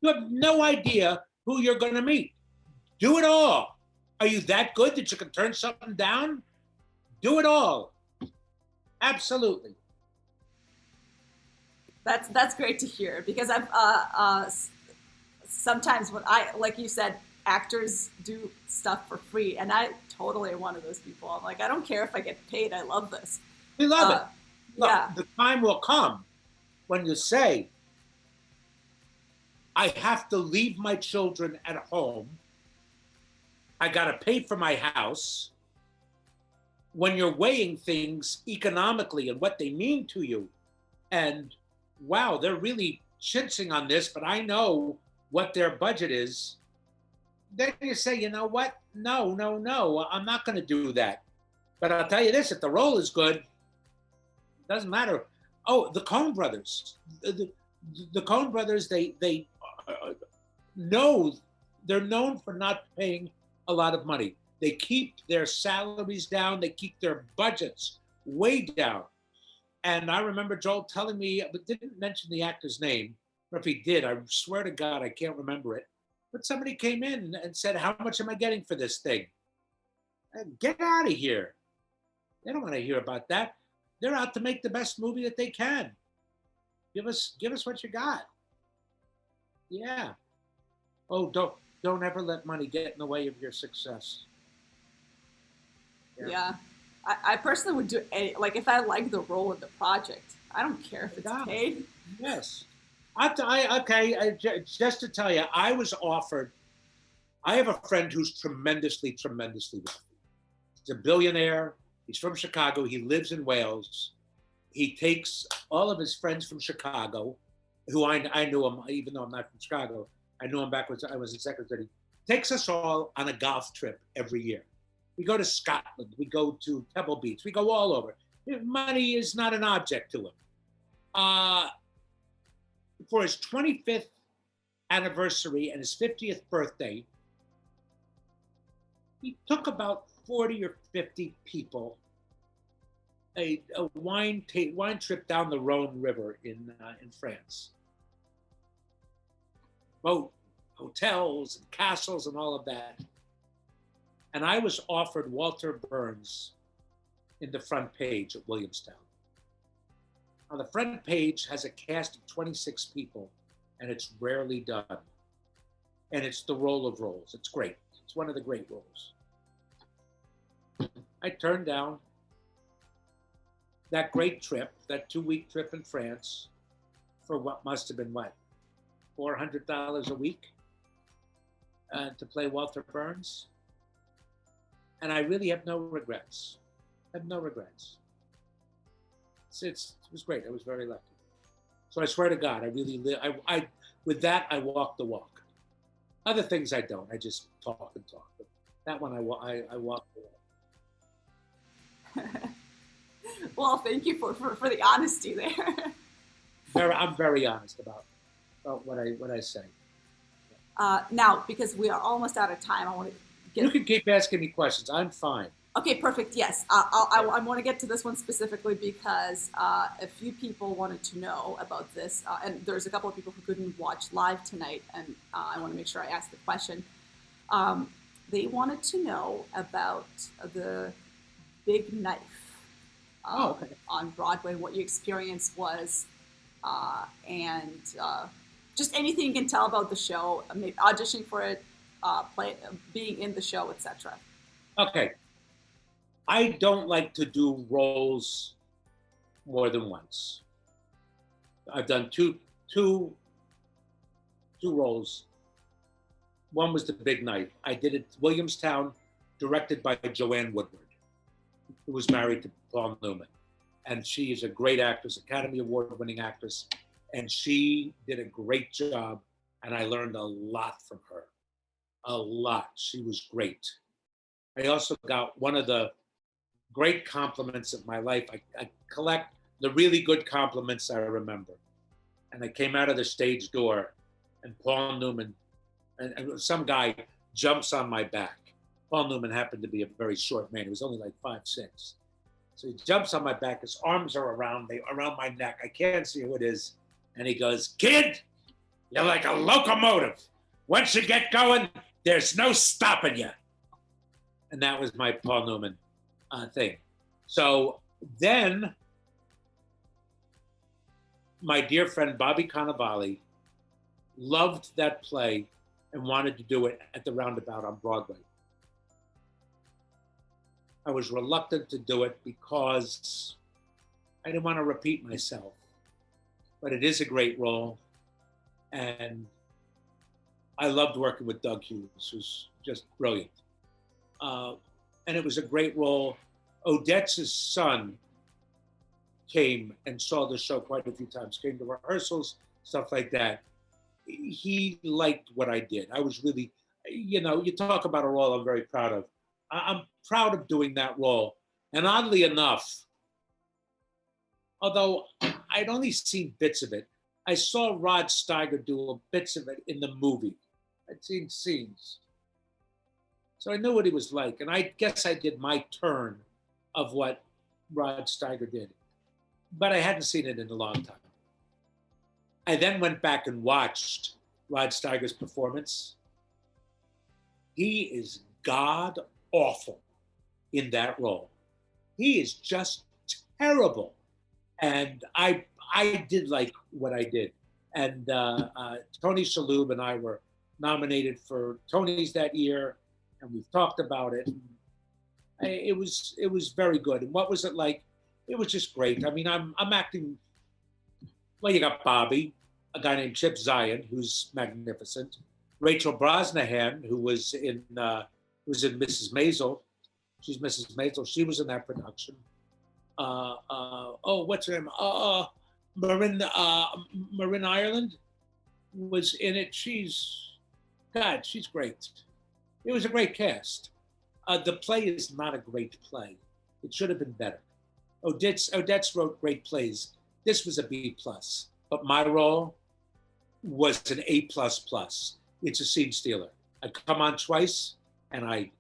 You have no idea who you're going to meet. Do it all. Are you that good that you can turn something down? Do it all. Absolutely. That's great to hear, because I've sometimes when like you said, actors do stuff for free, and I totally am one of those people. I'm like, I don't care if I get paid. I love this. We love it. Look, yeah. The time will come when you say, I have to leave my children at home. I got to pay for my house. When you're weighing things economically and what they mean to you, and wow, they're really chinching on this, but I know what their budget is. Then you say, you know what? No, I'm not going to do that. But I'll tell you this, if the role is good, it doesn't matter. Oh, the Coen brothers. The Coen brothers, they know, they're known for not paying a lot of money. They keep their salaries down. They keep their budgets way down. And I remember Joel telling me, but didn't mention the actor's name, or if he did, I swear to God, I can't remember it. But somebody came in and said, how much am I getting for this thing? Get out of here. They don't want to hear about that. They're out to make the best movie that they can. Give us what you got. Yeah. Oh, don't ever let money get in the way of your success. Yeah. I personally would do like if I like the role of the project, I don't care if it's paid. Yes. Just to tell you, I was offered. I have a friend who's tremendously wealthy. He's a billionaire. He's from Chicago. He lives in Wales. He takes all of his friends from Chicago, who I knew him, even though I'm not from Chicago. I knew him back when I was a secretary. Takes us all on a golf trip every year. We go to Scotland. We go to Pebble Beach. We go all over. Money is not an object to him. For his 25th anniversary and his 50th birthday, he took about 40 or 50 people a wine trip down the Rhone River in France. Boat, hotels, and castles, and all of that. And I was offered Walter Burns in the front page at Williamstown. Now, the front page has a cast of 26 people, and it's rarely done. And it's the role of roles. It's great. It's one of the great roles. I turned down that great trip, that 2-week trip in France, for what must have been, $400 a week to play Walter Burns. And I really have no regrets. It was great. I was very lucky. So I swear to God, I really live. With that, I walk the walk. Other things I don't. I just talk and talk. But that one, I walk the walk. Well, thank you for the honesty there. I'm very honest about what I say. Now, because we are almost out of time, I want to get. You can keep asking me questions. I'm fine. Okay, perfect. Yes, I want to get to this one specifically because a few people wanted to know about this, and there's a couple of people who couldn't watch live tonight, and I want to make sure I ask the question. Um, they wanted to know about the big knife Oh, okay. on Broadway, what your experience was, and just anything you can tell about the show, maybe auditioning for it, being in the show, etc. Okay. I don't like to do roles more than once. I've done two, two roles. One was The Big Knife. I did it Williamstown, directed by Joanne Woodward, who was married to Paul Newman. And she is a great actress, Academy Award-winning actress, and she did a great job, and I learned a lot from her. A lot. She was great. I also got one of the great compliments of my life. I collect the really good compliments I remember. And I came out of the stage door, and Paul Newman, and some guy jumps on my back. Paul Newman happened to be a very short man. He was only like 5'6". So he jumps on my back. His arms are around my neck. I can't see who it is. And he goes, "Kid, you're like a locomotive. Once you get going, there's no stopping you." And that was my Paul Newman thing. So then my dear friend Bobby Cannavale loved that play and wanted to do it at the Roundabout on Broadway. I was reluctant to do it because I didn't want to repeat myself. But it is a great role. And I loved working with Doug Hughes, who's just brilliant. And it was a great role. Odette's son came and saw the show quite a few times, came to rehearsals, stuff like that. He liked what I did. I was really, you talk about a role I'm very proud of. I'm proud of doing that role. And oddly enough, although I'd only seen bits of it, I saw Rod Steiger do bits of it in the movie. I'd seen scenes. So I knew what he was like. And I guess I did my turn of what Rod Steiger did. But I hadn't seen it in a long time. I then went back and watched Rod Steiger's performance. He is god awful in that role. He is just terrible. And I did like what I did. And Tony Shalhoub and I were nominated for Tonys that year, and we've talked about it. It was very good. And what was it like? It was just great. I mean, I'm acting. Well, you got Bobby, a guy named Chip Zien, who's magnificent. Rachel Brosnahan, who was in Mrs. Maisel. She's Mrs. Maisel. She was in that production. What's her name? Marin Ireland was in it. She's great. It was a great cast. The play is not a great play. It should have been better. Odette's wrote great plays. This was a B+, but my role was an A++. It's a scene stealer. I come on twice, and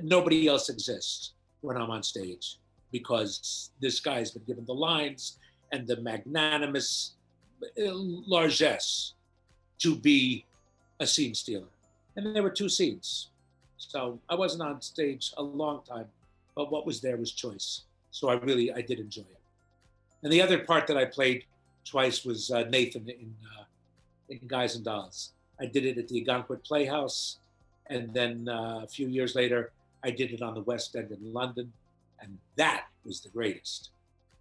nobody else exists when I'm on stage, because this guy's been given the lines and the magnanimous largesse to be a scene stealer. And there were 2 scenes. So I wasn't on stage a long time, but what was there was choice. So I did enjoy it. And the other part that I played twice was Nathan in Guys and Dolls. I did it at the Algonquin Playhouse. And then a few years later, I did it on the West End in London. And that was the greatest.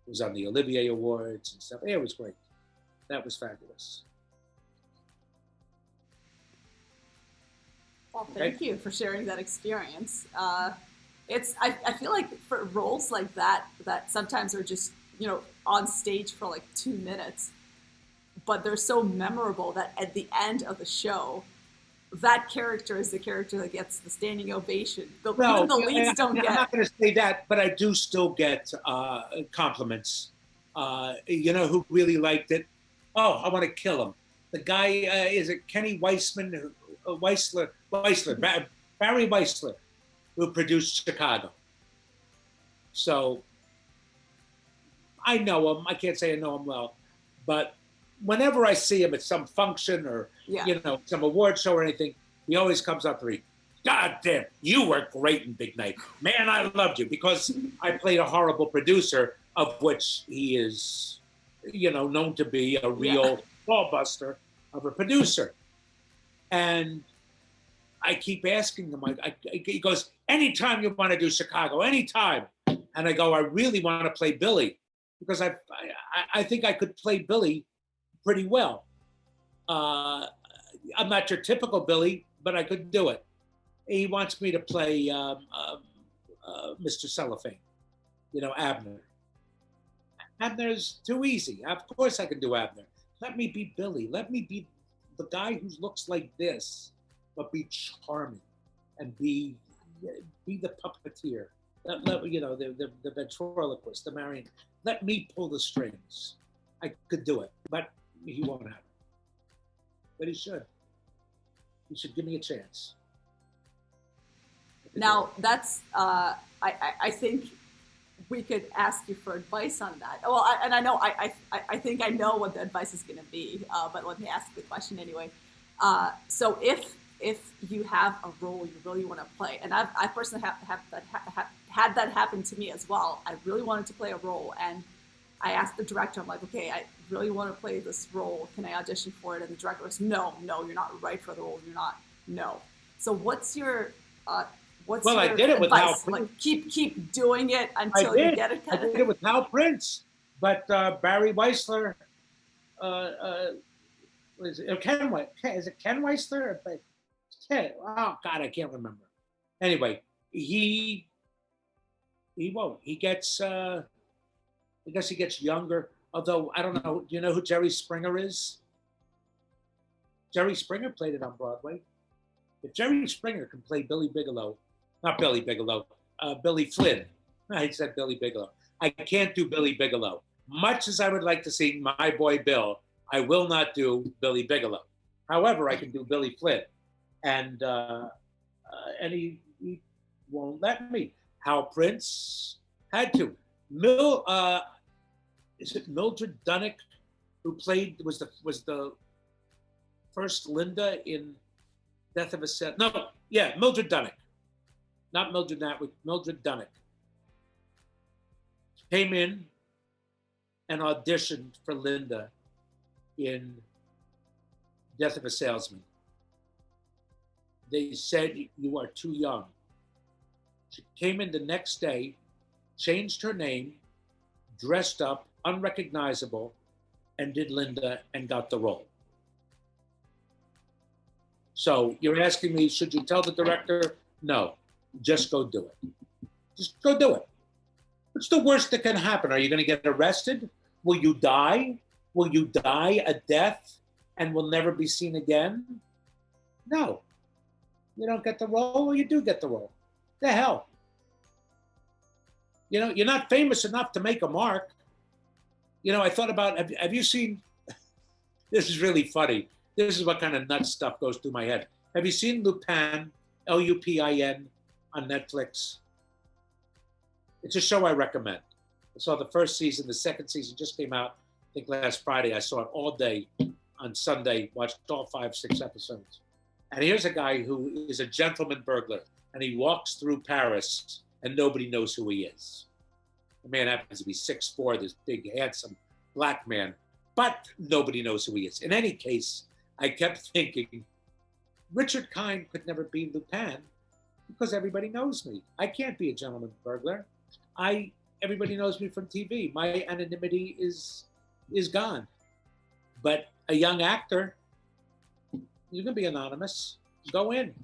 It was on the Olivier Awards and stuff. It was great. That was fabulous. Well, thank you for sharing that experience. I feel like for roles like that sometimes are just, on stage for like 2 minutes, but they're so memorable that at the end of the show, that character is the character that gets the standing ovation. Even the leads don't get. I'm not going to say that, but I do still get compliments. Who really liked it? Oh, I want to kill him. The guy, is it Kenny Weissler, Barry Weissler, who produced Chicago. So I know him. I can't say I know him well, but whenever I see him at some function or some award show or anything, he always comes up to me. God damn, you were great in Big Night. Man, I loved you, because I played a horrible producer, of which he is, known to be a real ballbuster of a producer. And I keep asking him, he goes, anytime you want to do Chicago, anytime. And I go, I really want to play Billy, because I think I could play Billy pretty well. I'm not your typical Billy, but I could do it. He wants me to play Mr. Cellophane, Abner. Abner's too easy. Of course I can do Abner. Let me be Billy. Let me be the guy who looks like this, but be charming and be the puppeteer. The ventriloquist, the Marion. Let me pull the strings. I could do it, but he won't have it. But he should. He should give me a chance. Now, that's, I think we could ask you for advice on that. Well, I think I know what the advice is going to be, but let me ask the question anyway. So if you have a role you really want to play, and I personally had that happen to me as well. I really wanted to play a role, and I asked the director, I'm like, okay, I really want to play this role. Can I audition for it? And the director was, no, you're not right for the role. You're not, no. So what's your I did it with Hal Prince. Like, keep doing it until you get it. I did it with Hal Prince, but Barry Weissler, is it Ken Weissler? Oh God, I can't remember. Anyway, he won't. He gets, I guess he gets younger. Although I don't know. Do you know who Jerry Springer is? Jerry Springer played it on Broadway. If Jerry Springer can play Billy Flynn. I said Billy Bigelow. I can't do Billy Bigelow. Much as I would like to see My Boy Bill, I will not do Billy Bigelow. However, I can do Billy Flynn. And he won't let me. Hal Prince had to. Is it Mildred Dunnick who was the first Linda in Death of a Set? No, yeah, Mildred Dunnick. Not Mildred Natwick, Mildred Dunnick. Came in and auditioned for Linda in Death of a Salesman. They said, you are too young. She came in the next day, changed her name, dressed up, unrecognizable, and did Linda and got the role. So you're asking me, should you tell the director? No, just go do it. Just go do it. What's the worst that can happen? Are you going to get arrested? Will you die? Will you die a death and will never be seen again? No. You don't get the role, or you do get the role. The hell. You're not famous enough to make a mark. I thought about, have you seen, this is really funny. This is what kind of nuts stuff goes through my head. Have you seen Lupin, Lupin, on Netflix? It's a show I recommend. I saw the first season. The second season just came out, I think last Friday. I saw it all day on Sunday, watched all 5-6 episodes. And here's a guy who is a gentleman burglar, and he walks through Paris, and nobody knows who he is. The man happens to be 6'4", this big, handsome black man, but nobody knows who he is. In any case, I kept thinking, Richard Kind could never be Lupin because everybody knows me. I can't be a gentleman burglar. Everybody knows me from TV. My anonymity is gone. But a young actor, you can be anonymous. Go in.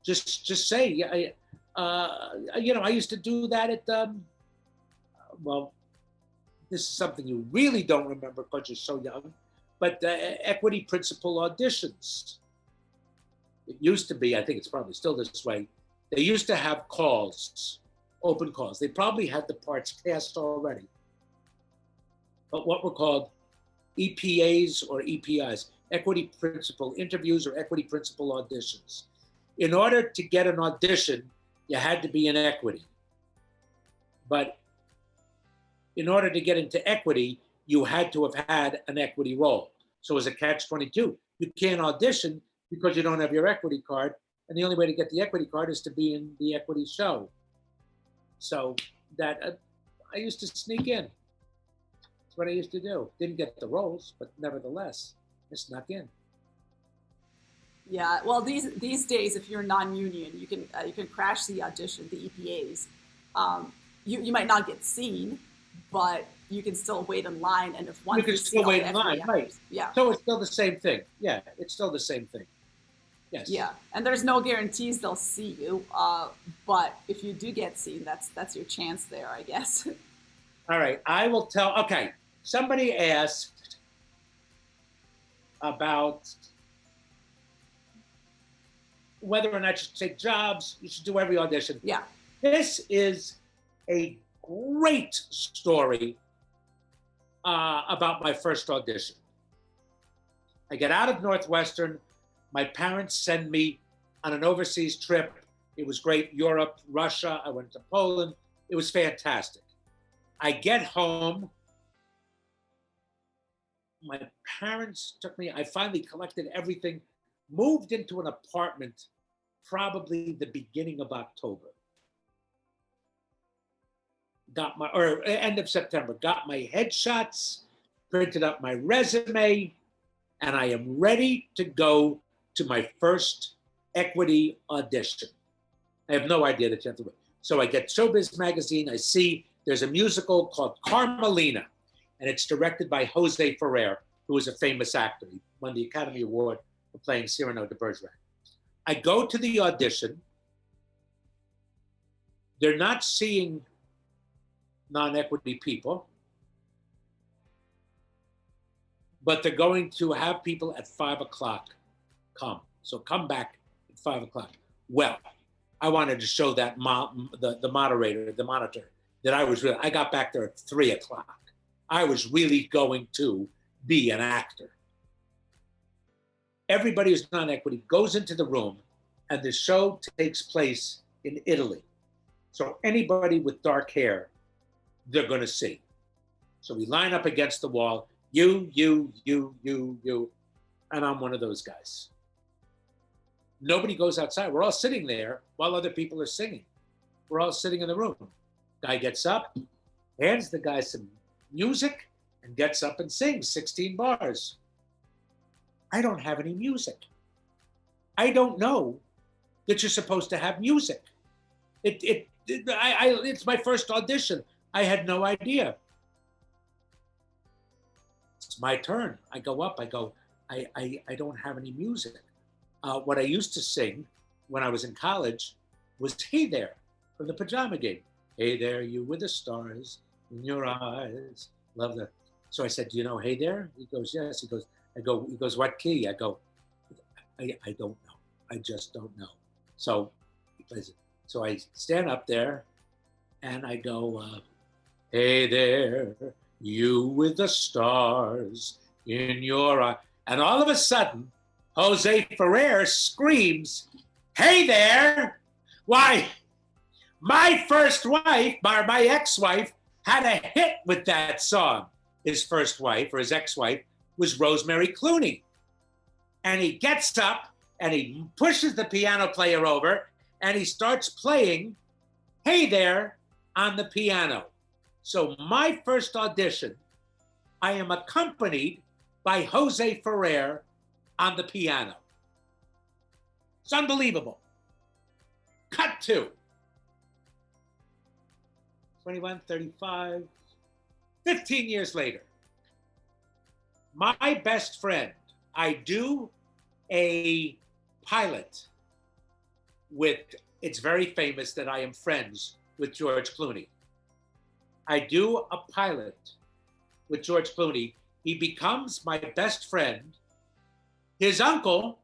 Just say. I used to do that at well, this is something you really don't remember because you're so young, but equity principal auditions. It used to be, I think it's probably still this way, they used to have calls, open calls. They probably had the parts cast already. But what were called EPAs or EPIs, equity principal interviews or equity principal auditions. In order to get an audition, you had to be in equity. But in order to get into equity, you had to have had an equity role. So it was a catch-22. You can't audition because you don't have your equity card. And the only way to get the equity card is to be in the equity show. So that I used to sneak in. That's what I used to do. Didn't get the roles, but nevertheless, I snuck in. Yeah, well, these days, if you're non-union, you can crash the audition, the EPAs. You might not get seen, but you can still wait in line, and if one you can still wait in line, right? Yeah. So it's still the same thing. Yeah, it's still the same thing. Yes. Yeah, and there's no guarantees they'll see you, but if you do get seen, that's your chance there, I guess. All right, I will tell. Okay, somebody asked about whether or not you should take jobs. You should do every audition. Yeah. This is a great story about my first audition. I get out of Northwestern. My parents send me on an overseas trip. It was great. Europe, Russia. I went to Poland. It was fantastic. I get home. My parents took me. I finally collected everything, moved into an apartment probably the beginning of October. Or end of September, got my headshots, printed up my resume, and I am ready to go to my first equity audition. I have no idea that you have to wait. So I get Showbiz Magazine. I see there's a musical called Carmelina, and it's directed by Jose Ferrer, who is a famous actor. He won the Academy Award for playing Cyrano de Bergerac. I go to the audition. They're not seeing non-equity people, but they're going to have people at 5 o'clock come. So come back at 5 o'clock. Well, I wanted to show that the moderator, the monitor, that I got back there at 3 o'clock. I was really going to be an actor. Everybody who's non-equity goes into the room, and the show takes place in Italy. So anybody with dark hair, they're going to see. So we line up against the wall, you, and I'm one of those guys. Nobody goes outside. We're all sitting there while other people are singing. We're all sitting in the room. Guy gets up, hands the guy some music, and gets up and sings 16 bars. I don't have any music. I don't know that you're supposed to have music. It's my first audition. I had no idea. It's my turn. I go up. I go, I don't have any music. What I used to sing when I was in college was Hey There from the Pajama Game. Hey there, you with the stars in your eyes. Love that. So I said, do you know Hey There? He goes, yes. He goes, what key? I go, I don't know. I just don't know. So he plays it. So I stand up there and I go, hey there, you with the stars in your eye. And all of a sudden, Jose Ferrer screams, hey there. Why, my first wife, my ex-wife, had a hit with that song. His first wife, or his ex-wife, was Rosemary Clooney. And he gets up and he pushes the piano player over and he starts playing Hey There on the piano. So my first audition, I am accompanied by Jose Ferrer on the piano. It's unbelievable. Cut to 21, 35, 15 years later. My best friend, I do a pilot with, it's very famous that I am friends with George Clooney. I do a pilot with George Clooney. He becomes my best friend. His uncle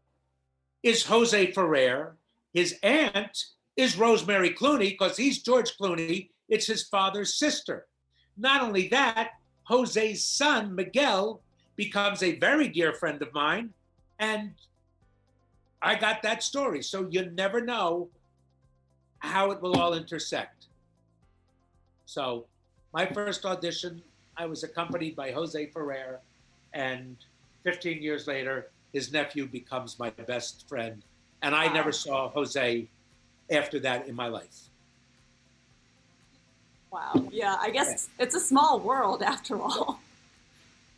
is Jose Ferrer. His aunt is Rosemary Clooney because he's George Clooney. It's his father's sister. Not only that, Jose's son, Miguel, becomes a very dear friend of mine. And I got that story. So you never know how it will all intersect. So my first audition, I was accompanied by Jose Ferrer, and 15 years later, his nephew becomes my best friend. And I never Wow. saw Jose after that in my life. Wow. Yeah, I Yeah. guess it's a small world after all.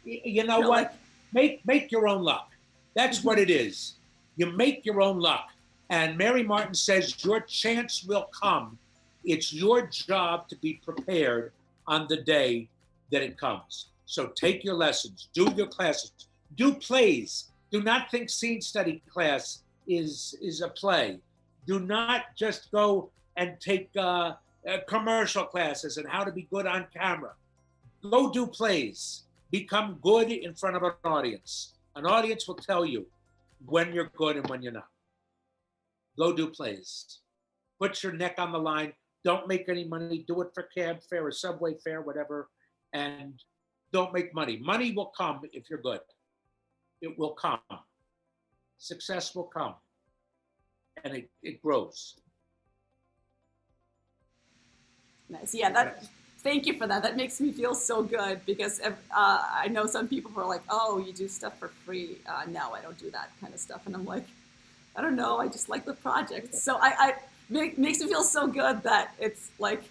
You I know feel like what? Make your own luck. That's what it is. You make your own luck. And Mary Martin says your chance will come. It's your job to be prepared on the day that it comes. So take your lessons, do your classes, do plays. Do not think scene study class is a play. Do not just go and take commercial classes and how to be good on camera. Go do plays. Become good in front of an audience. An audience will tell you when you're good and when you're not. Go do plays. Put your neck on the line. Don't make any money. Do it for cab fare or subway fare, whatever. And don't make money. Money will come if you're good. It will come. Success will come. And it grows. nice. Yeah, that. Thank you for that. That makes me feel so good because I know some people who are like, "Oh, you do stuff for free." No, I don't do that kind of stuff, and I'm like, I don't know. I just like the project. So makes me feel so good that it's like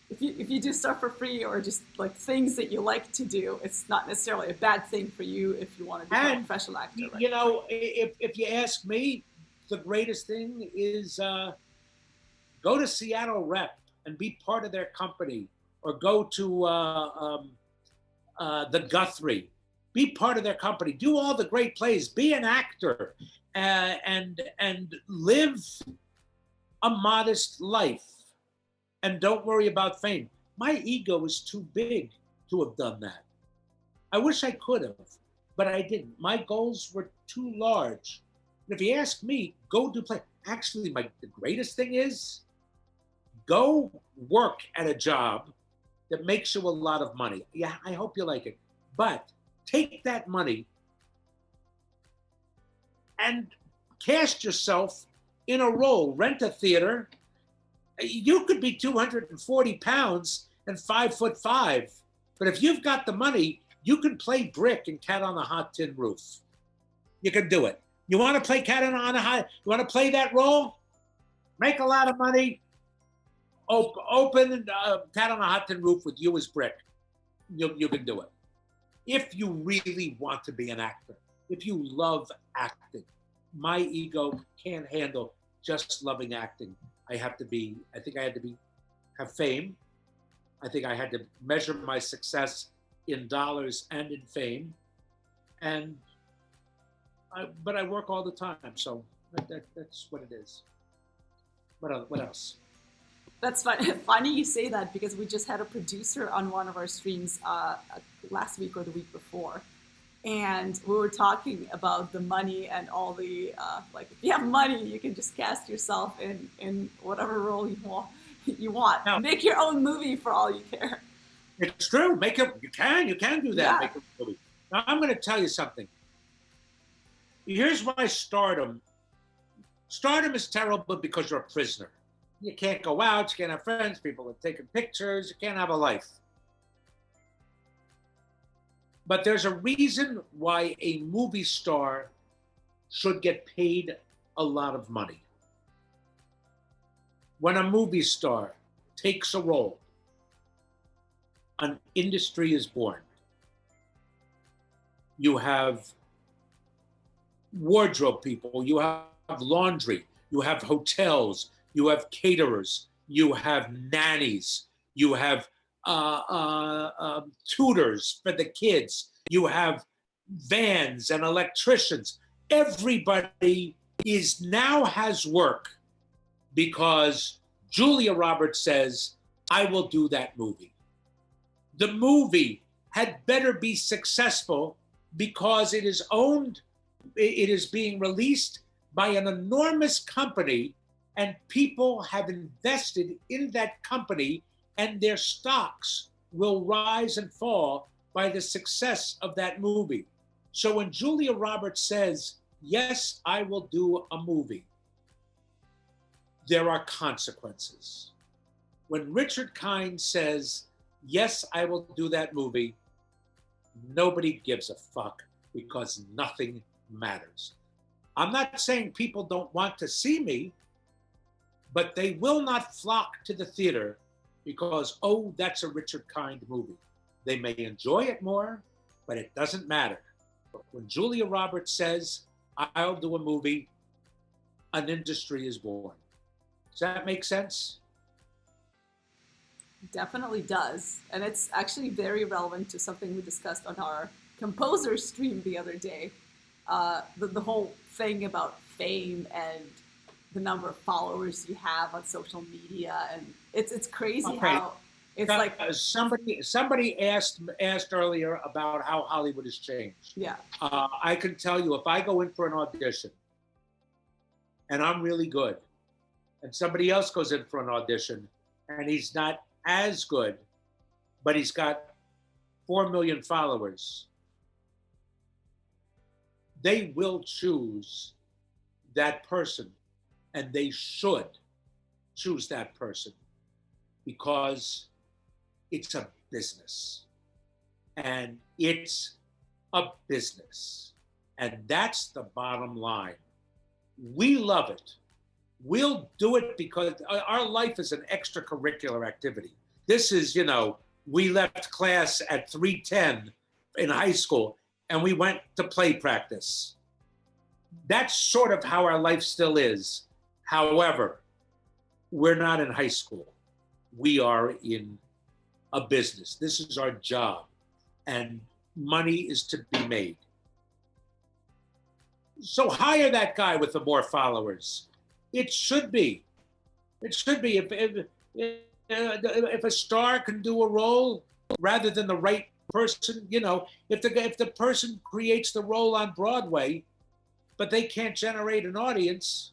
if you do stuff for free or just like things that you like to do, it's not necessarily a bad thing for you if you want to become a professional actor. Right? You know, if you ask me, the greatest thing is go to Seattle Rep and be part of their company, or go to the Guthrie, be part of their company, do all the great plays, be an actor, and live a modest life, and don't worry about fame. My ego is too big to have done that. I wish I could have, but I didn't. My goals were too large. And if you ask me, go do play. Actually, the greatest thing is go work at a job that makes you a lot of money. Yeah, I hope you like it. But take that money and cast yourself in a role. Rent a theater. You could be 240 pounds and 5'5", but if you've got the money, you can play Brick in Cat on a Hot Tin Roof. You can do it. You want to play Cat on a Hot? You want to play that role? Make a lot of money. Open Cat on a Hot Tin Roof with you as Brick. You can do it. If you really want to be an actor, if you love acting, my ego can't handle just loving acting. I think I had to have fame. I think I had to measure my success in dollars and in fame. But I work all the time, so that's what it is. What else? That's funny you say that because we just had a producer on one of our streams last week or the week before. And we were talking about the money and all the, like, if you have money, you can just cast yourself in whatever role you want. Now, make your own movie for all you care. It's true. You can do that. Yeah. Make a movie. Now, I'm going to tell you something. Here's why stardom is terrible because you're a prisoner. You can't go out, you can't have friends, people are taking pictures, you can't have a life. But there's a reason why a movie star should get paid a lot of money. When a movie star takes a role, an industry is born. You have wardrobe people, you have laundry, you have hotels, you have caterers, you have nannies, you have tutors for the kids, you have vans and electricians. Everybody now has work because Julia Roberts says, I will do that movie. The movie had better be successful because it is being released by an enormous company, and people have invested in that company, and their stocks will rise and fall by the success of that movie. So when Julia Roberts says, yes, I will do a movie, there are consequences. When Richard Kind says, yes, I will do that movie, nobody gives a fuck because nothing matters. I'm not saying people don't want to see me, but they will not flock to the theater because, oh, that's a Richard Kind movie. They may enjoy it more, but it doesn't matter. But when Julia Roberts says, I'll do a movie, an industry is born. Does that make sense? Definitely does. And it's actually very relevant to something we discussed on our composer stream the other day. The whole thing about fame and the number of followers you have on social media. And it's crazy Okay. how it's like somebody asked earlier about how Hollywood has changed. yeah. I can tell you, if I go in for an audition and I'm really good, and somebody else goes in for an audition and he's not as good, but he's got 4 million followers, they will choose that person, and they should choose that person because it's a business. And it's a business. And that's the bottom line. We love it. We'll do it because our life is an extracurricular activity. This is, we left class at 3:10 in high school and we went to play practice. That's sort of how our life still is. However, we're not in high school. We are in a business. This is our job, and money is to be made. So hire that guy with the more followers. It should be. It should be. If a star can do a role rather than the right person, if the person creates the role on Broadway, but they can't generate an audience,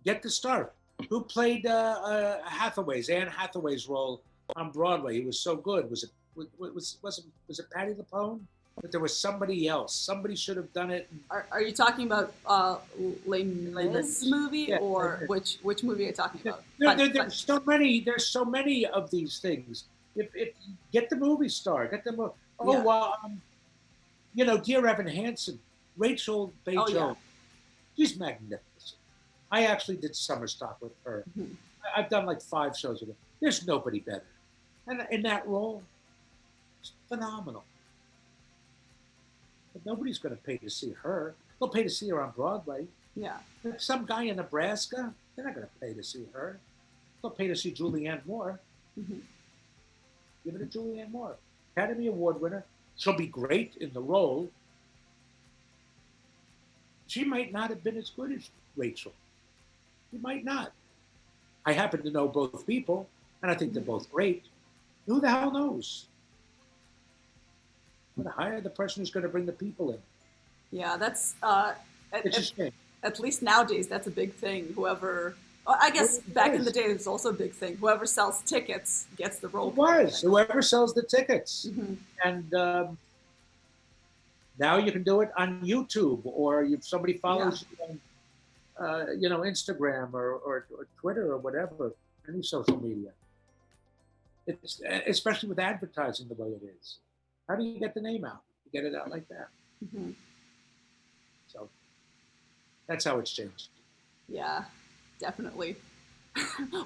get the star. Who played Anne Hathaway's role on Broadway? He was so good. Was it Patti LuPone? But there was somebody else. Somebody should have done it. Are you talking about Les Mis movie, Yeah. or which movie are you talking about? There's so many. There's so many of these things. If get the movie star, get the movie. Dear Evan Hansen, Rachel Bay Jones, she's magnificent. I actually did summer stock with her. Mm-hmm. I've done like 5 shows with her. There's nobody better, and in that role, it's phenomenal. But nobody's going to pay to see her. They'll pay to see her on Broadway. Yeah. But some guy in Nebraska, they're not going to pay to see her. They'll pay to see Julianne Moore. Mm-hmm. Give it to Julianne Moore. Academy Award winner. She'll be great in the role. She might not have been as good as Rachel. She might not. I happen to know both people, and I think they're both great. Who the hell knows? I'm going to hire the person who's going to bring the people in. Yeah, that's at least nowadays that's a big thing. Whoever, I guess back in the day it was also a big thing. Whoever sells tickets gets the role. It was whoever sells the tickets, and now you can do it on YouTube, or if somebody follows you on Instagram or Twitter or whatever, any social media. It's especially with advertising the way it is. How do you get the name out? You get it out like that. Mm-hmm. So that's how it's changed. Yeah, definitely.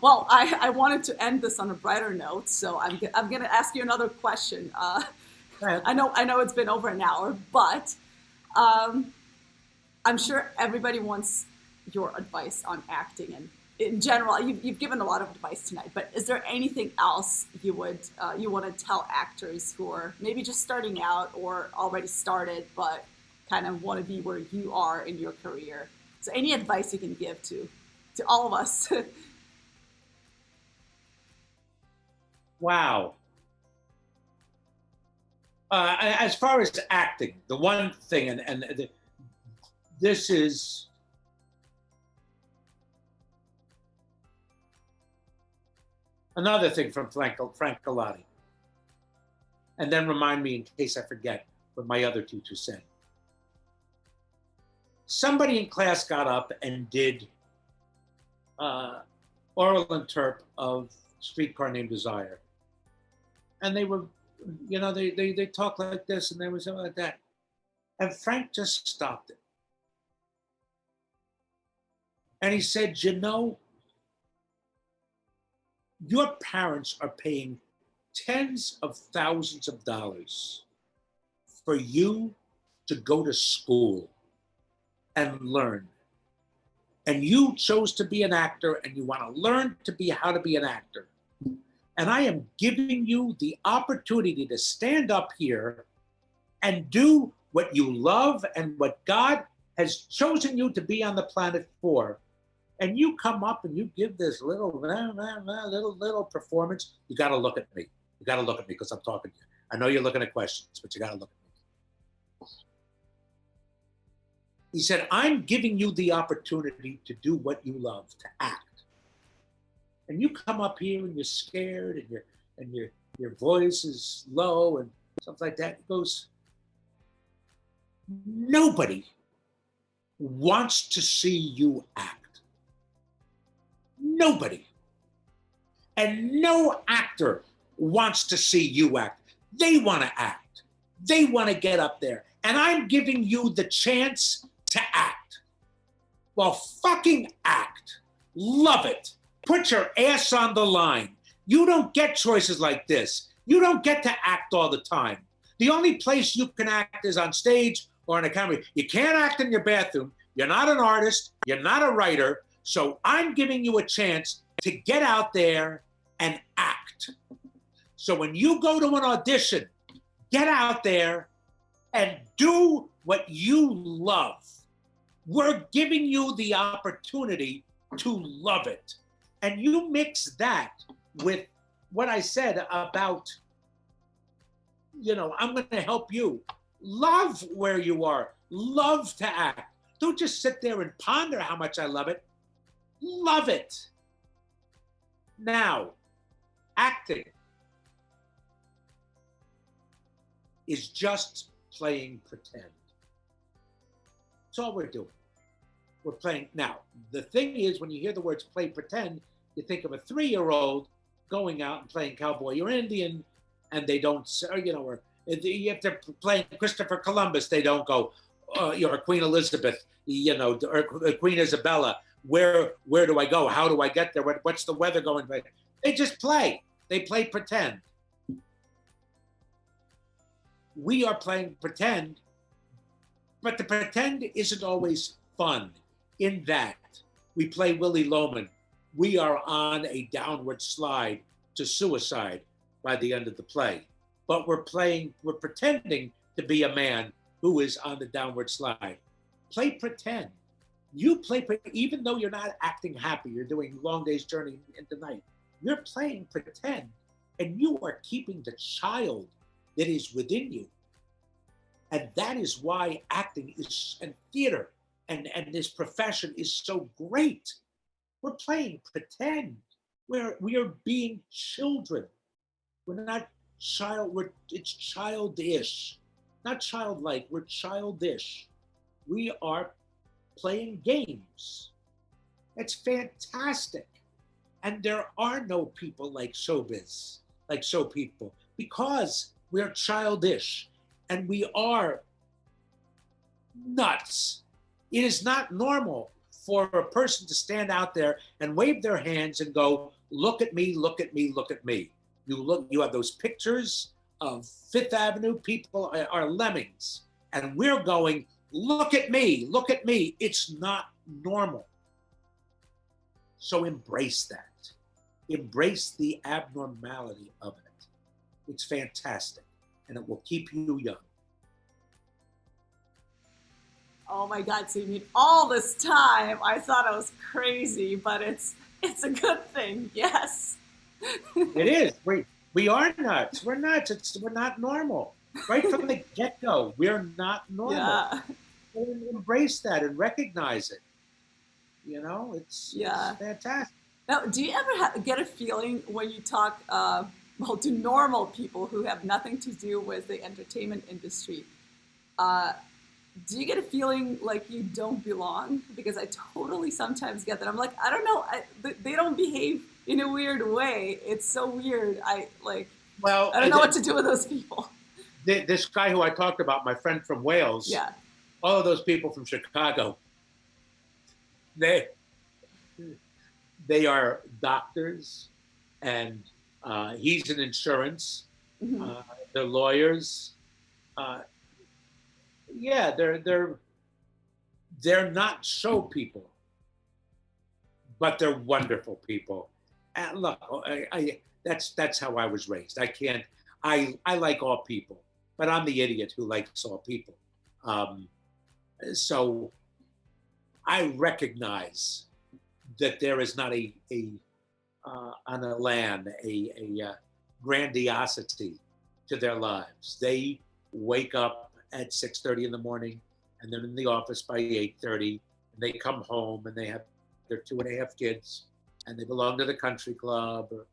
Well, I wanted to end this on a brighter note, so I'm going to ask you another question. I know it's been over an hour, but I'm sure everybody wants your advice on acting, and in general, you've given a lot of advice tonight. But is there anything else you want to tell actors who are maybe just starting out or already started, but kind of want to be where you are in your career? So, any advice you can give to all of us? Wow. As far as acting, the one thing, and this is another thing from Frank Galati. And then remind me in case I forget what my other teacher said. Somebody in class got up and did oral interp of Streetcar Named Desire. And they were, they talk like this and they were something like that. And Frank just stopped it. And he said, your parents are paying tens of thousands of dollars for you to go to school and learn. And you chose to be an actor and you want to learn to be how to be an actor. And I am giving you the opportunity to stand up here and do what you love and what God has chosen you to be on the planet for. And you come up and you give this little performance. You got to look at me. You got to look at me because I'm talking to you. I know you're looking at questions, but you got to look at me. He said, I'm giving you the opportunity to do what you love, to act. And you come up here and you're scared and your voice is low and stuff like that. He goes, nobody wants to see you act. Nobody. And no actor wants to see you act. They want to act. They want to get up there. And I'm giving you the chance to act. Well, fucking act. Love it. Put your ass on the line. You don't get choices like this. You don't get to act all the time. The only place you can act is on stage or in a camera. You can't act in your bathroom. You're not an artist. You're not a writer. So I'm giving you a chance to get out there and act. So when you go to an audition, get out there and do what you love. We're giving you the opportunity to love it. And you mix that with what I said about, I'm going to help you. Love where you are. Love to act. Don't just sit there and ponder how much I love it. Love it. Now, acting is just playing pretend. That's all we're doing. We're playing. Now, the thing is, when you hear the words play pretend, you think of a 3-year-old going out and playing cowboy or Indian, and they don't, or if they're playing Christopher Columbus, they don't go, or Queen Elizabeth, or Queen Isabella. Where do I go? How do I get there? What's the weather going? They just play. They play pretend. We are playing pretend, but the pretend isn't always fun. In that, we play Willie Loman. We are on a downward slide to suicide by the end of the play. But we're pretending to be a man who is on the downward slide. Play pretend. You play, even though you're not acting happy, you're doing Long Day's Journey into Night, you're playing pretend, and you are keeping the child that is within you. And that is why acting is, and theater, and this profession is so great. We're playing pretend. We are being children. We're not it's childish. Not childlike, we're childish. We are playing games. It's fantastic. And there are no people like showbiz, like show people, because we're childish and we are nuts. It is not normal for a person to stand out there and wave their hands and go, look at me, look at me, look at me. You have those pictures of Fifth Avenue, people are lemmings. And we're going, look at me, look at me. It's not normal. So embrace that. Embrace the abnormality of it. It's fantastic, and it will keep you young. Oh my God, so you mean all this time I thought I was crazy, but it's a good thing, yes. It is. We are nuts. We're nuts. We're not normal. Right from the get-go, we're not normal. Yeah. Embrace that and recognize it. It's fantastic. Now, do you ever get a feeling when you talk, to normal people who have nothing to do with the entertainment industry, Do you get a feeling like you don't belong? Because I totally sometimes get that. I'm like, I don't know, they don't behave in a weird way. It's so weird. Well, I don't know what to do with those people. this guy who I talked about, my friend from Wales, Yeah. all of those people from Chicago, they they are doctors, and he's in insurance. Hmm. They're lawyers. Uh, yeah, they're not show people, but they're wonderful people. And look, that's how I was raised. I can't. I like all people, but I'm the idiot who likes all people. Um, so I recognize that there is not a on a land a grandiosity to their lives. They wake up at 6:30 in the morning, and they're in the office by 8:30, and they come home and they have their 2.5 kids, and they belong to the country club or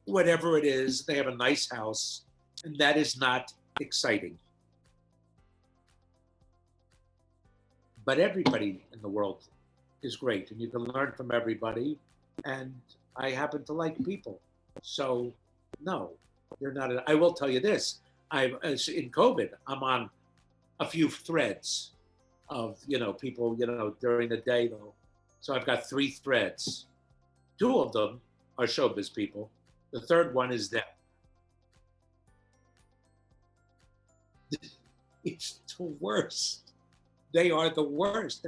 whatever it is. They have a nice house, and that is not exciting. But everybody in the world is great, and you can learn from everybody. And I happen to like people, so no, they're not. I will tell you this: in COVID, I'm on a few threads of people during the day though. So I've got 3 threads. 2 of them are showbiz people. The third one is them. It's the worst. They are the worst.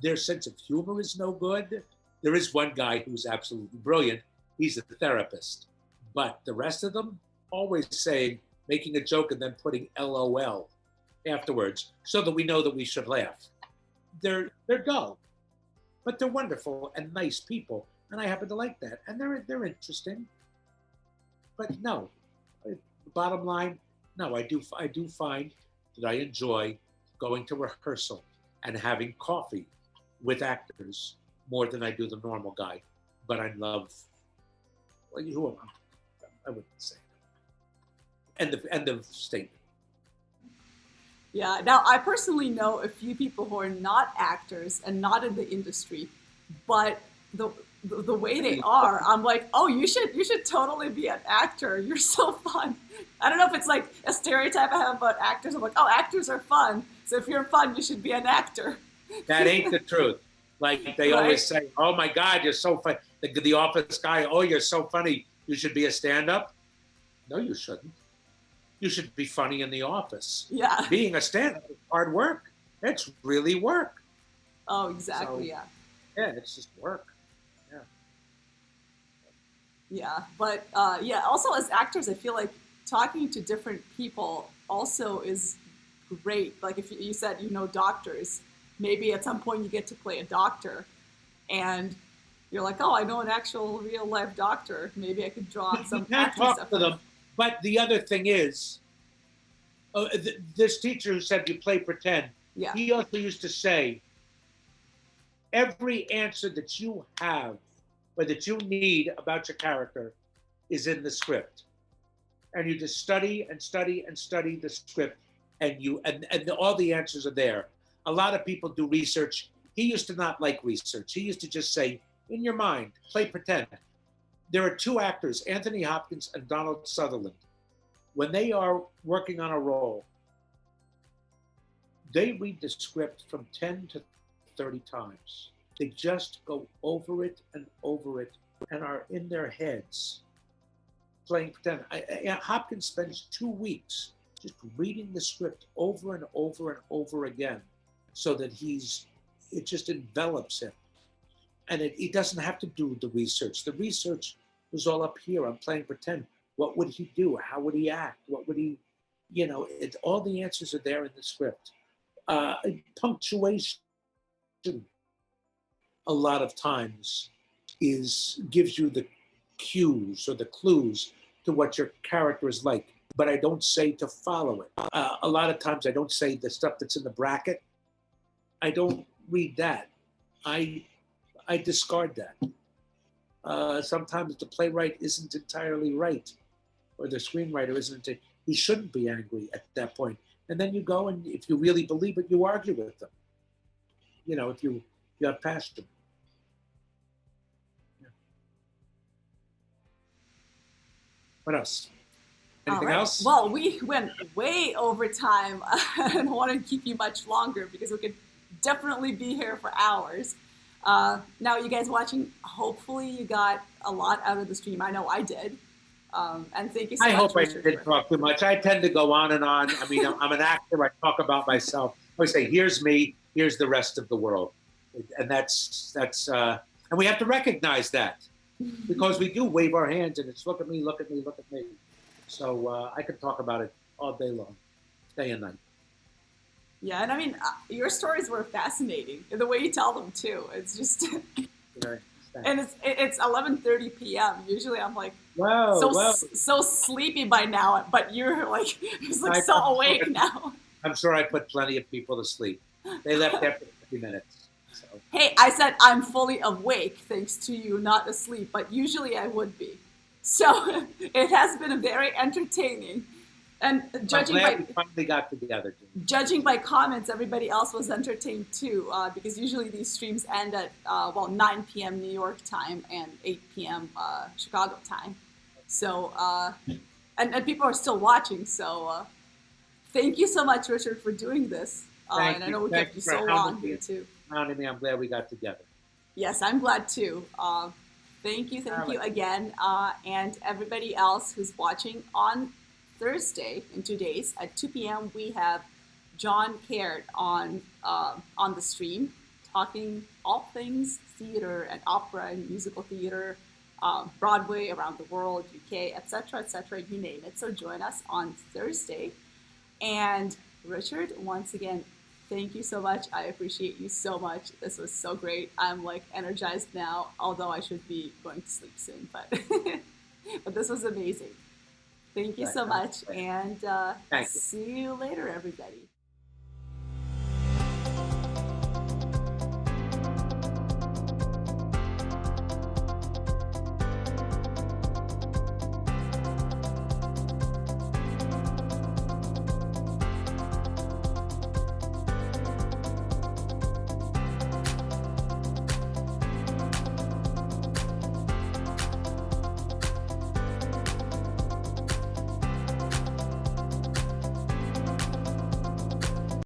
Their sense of humor is no good. There is one guy who's absolutely brilliant. He's a therapist. But the rest of them always making a joke and then putting LOL afterwards so that we know that we should laugh. They're dull, but they're wonderful and nice people. And I happen to like that. And they're interesting. But no, bottom line, no, I do find that I enjoy going to rehearsal and having coffee with actors more than I do the normal guy. But I love, well, who am I? I wouldn't say that. End of statement. Yeah. Now, I personally know a few people who are not actors and not in the industry, but the way they are, I'm like, oh, you should totally be an actor. You're so fun. I don't know if it's like a stereotype I have about actors. I'm like, oh, actors are fun. So if you're fun, you should be an actor. That ain't the truth. Like they Right? always say, oh my God, you're so funny. The office guy, oh, you're so funny. You should be a stand-up. No, you shouldn't. You should be funny in the office. Yeah. Being a stand-up is hard work. It's really work. Oh, exactly. So, yeah. Yeah, it's just work. Yeah. Yeah. But yeah, also as actors, I feel like talking to different people also is great. Like if you said, doctors, maybe at some point you get to play a doctor and you're like, oh, I know an actual real life doctor. Maybe I could draw some You can't acting talk stuff. to them. But the other thing is, this teacher who said you play pretend, Yeah. he also used to say, every answer that you have or that you need about your character is in the script. And you just study and study and study the script, and all the answers are there. A lot of people do research. He used to not like research. He used to just say, in your mind, play pretend. There are 2 actors, Anthony Hopkins and Donald Sutherland. When they are working on a role, they read the script from 10 to 30 times. They just go over it and are in their heads playing pretend. Hopkins spends 2 weeks just reading the script over and over and over again so that it just envelops him. And he doesn't have to do the research. The research was all up here. I'm playing pretend. What would he do? How would he act? What would he, all the answers are there in the script. Punctuation, a lot of times, gives you the cues or the clues to what your character is like. But I don't say to follow it. A lot of times I don't say the stuff that's in the bracket. I don't read that. I discard that. Sometimes the playwright isn't entirely right, or the screenwriter isn't. He shouldn't be angry at that point. And then you go, and if you really believe it, you argue with them. If you have passion. Yeah. What else? Anything else? Well, we went way over time and want to keep you much longer because we could definitely be here for hours. Now, you guys watching, hopefully you got a lot out of the stream. I know I did. And thank you so much. I hope I Richard, didn't talk too much. I tend to go on and on. I mean, I'm an actor. I talk about myself. I always say, here's me, here's the rest of the world. And and we have to recognize that because we do wave our hands and it's look at me, look at me, look at me. So I could talk about it all day long, day and night. Yeah, and I mean, your stories were fascinating. The way you tell them too. It's just, and it's 11:30 p.m. Usually I'm like, so sleepy by now, but you're like, it's like so awake now. I'm sure I put plenty of people to sleep. They left after 50 minutes. So. Hey, I said I'm fully awake thanks to you, not asleep, but usually I would be. So it has been very entertaining. And judging we finally got together. Judging by comments, everybody else was entertained too, because usually these streams end at 9 p.m. New York time and 8 p.m. Chicago time. So and people are still watching. So thank you so much, Richard, for doing this. And I know we kept you so long here too. I'm glad we got together. Yes, I'm glad too. Thank you again, and everybody else who's watching on Thursday in 2 days at 2 p.m. we have John Caird on the stream talking all things theater and opera and musical theater, Broadway, around the world, UK, etc., you name it. So join us on Thursday. And Richard, once again, thank you so much. I appreciate you so much. This was so great. I'm like energized now, although I should be going to sleep soon, but but this was amazing. Thank you so much, and see you later, everybody.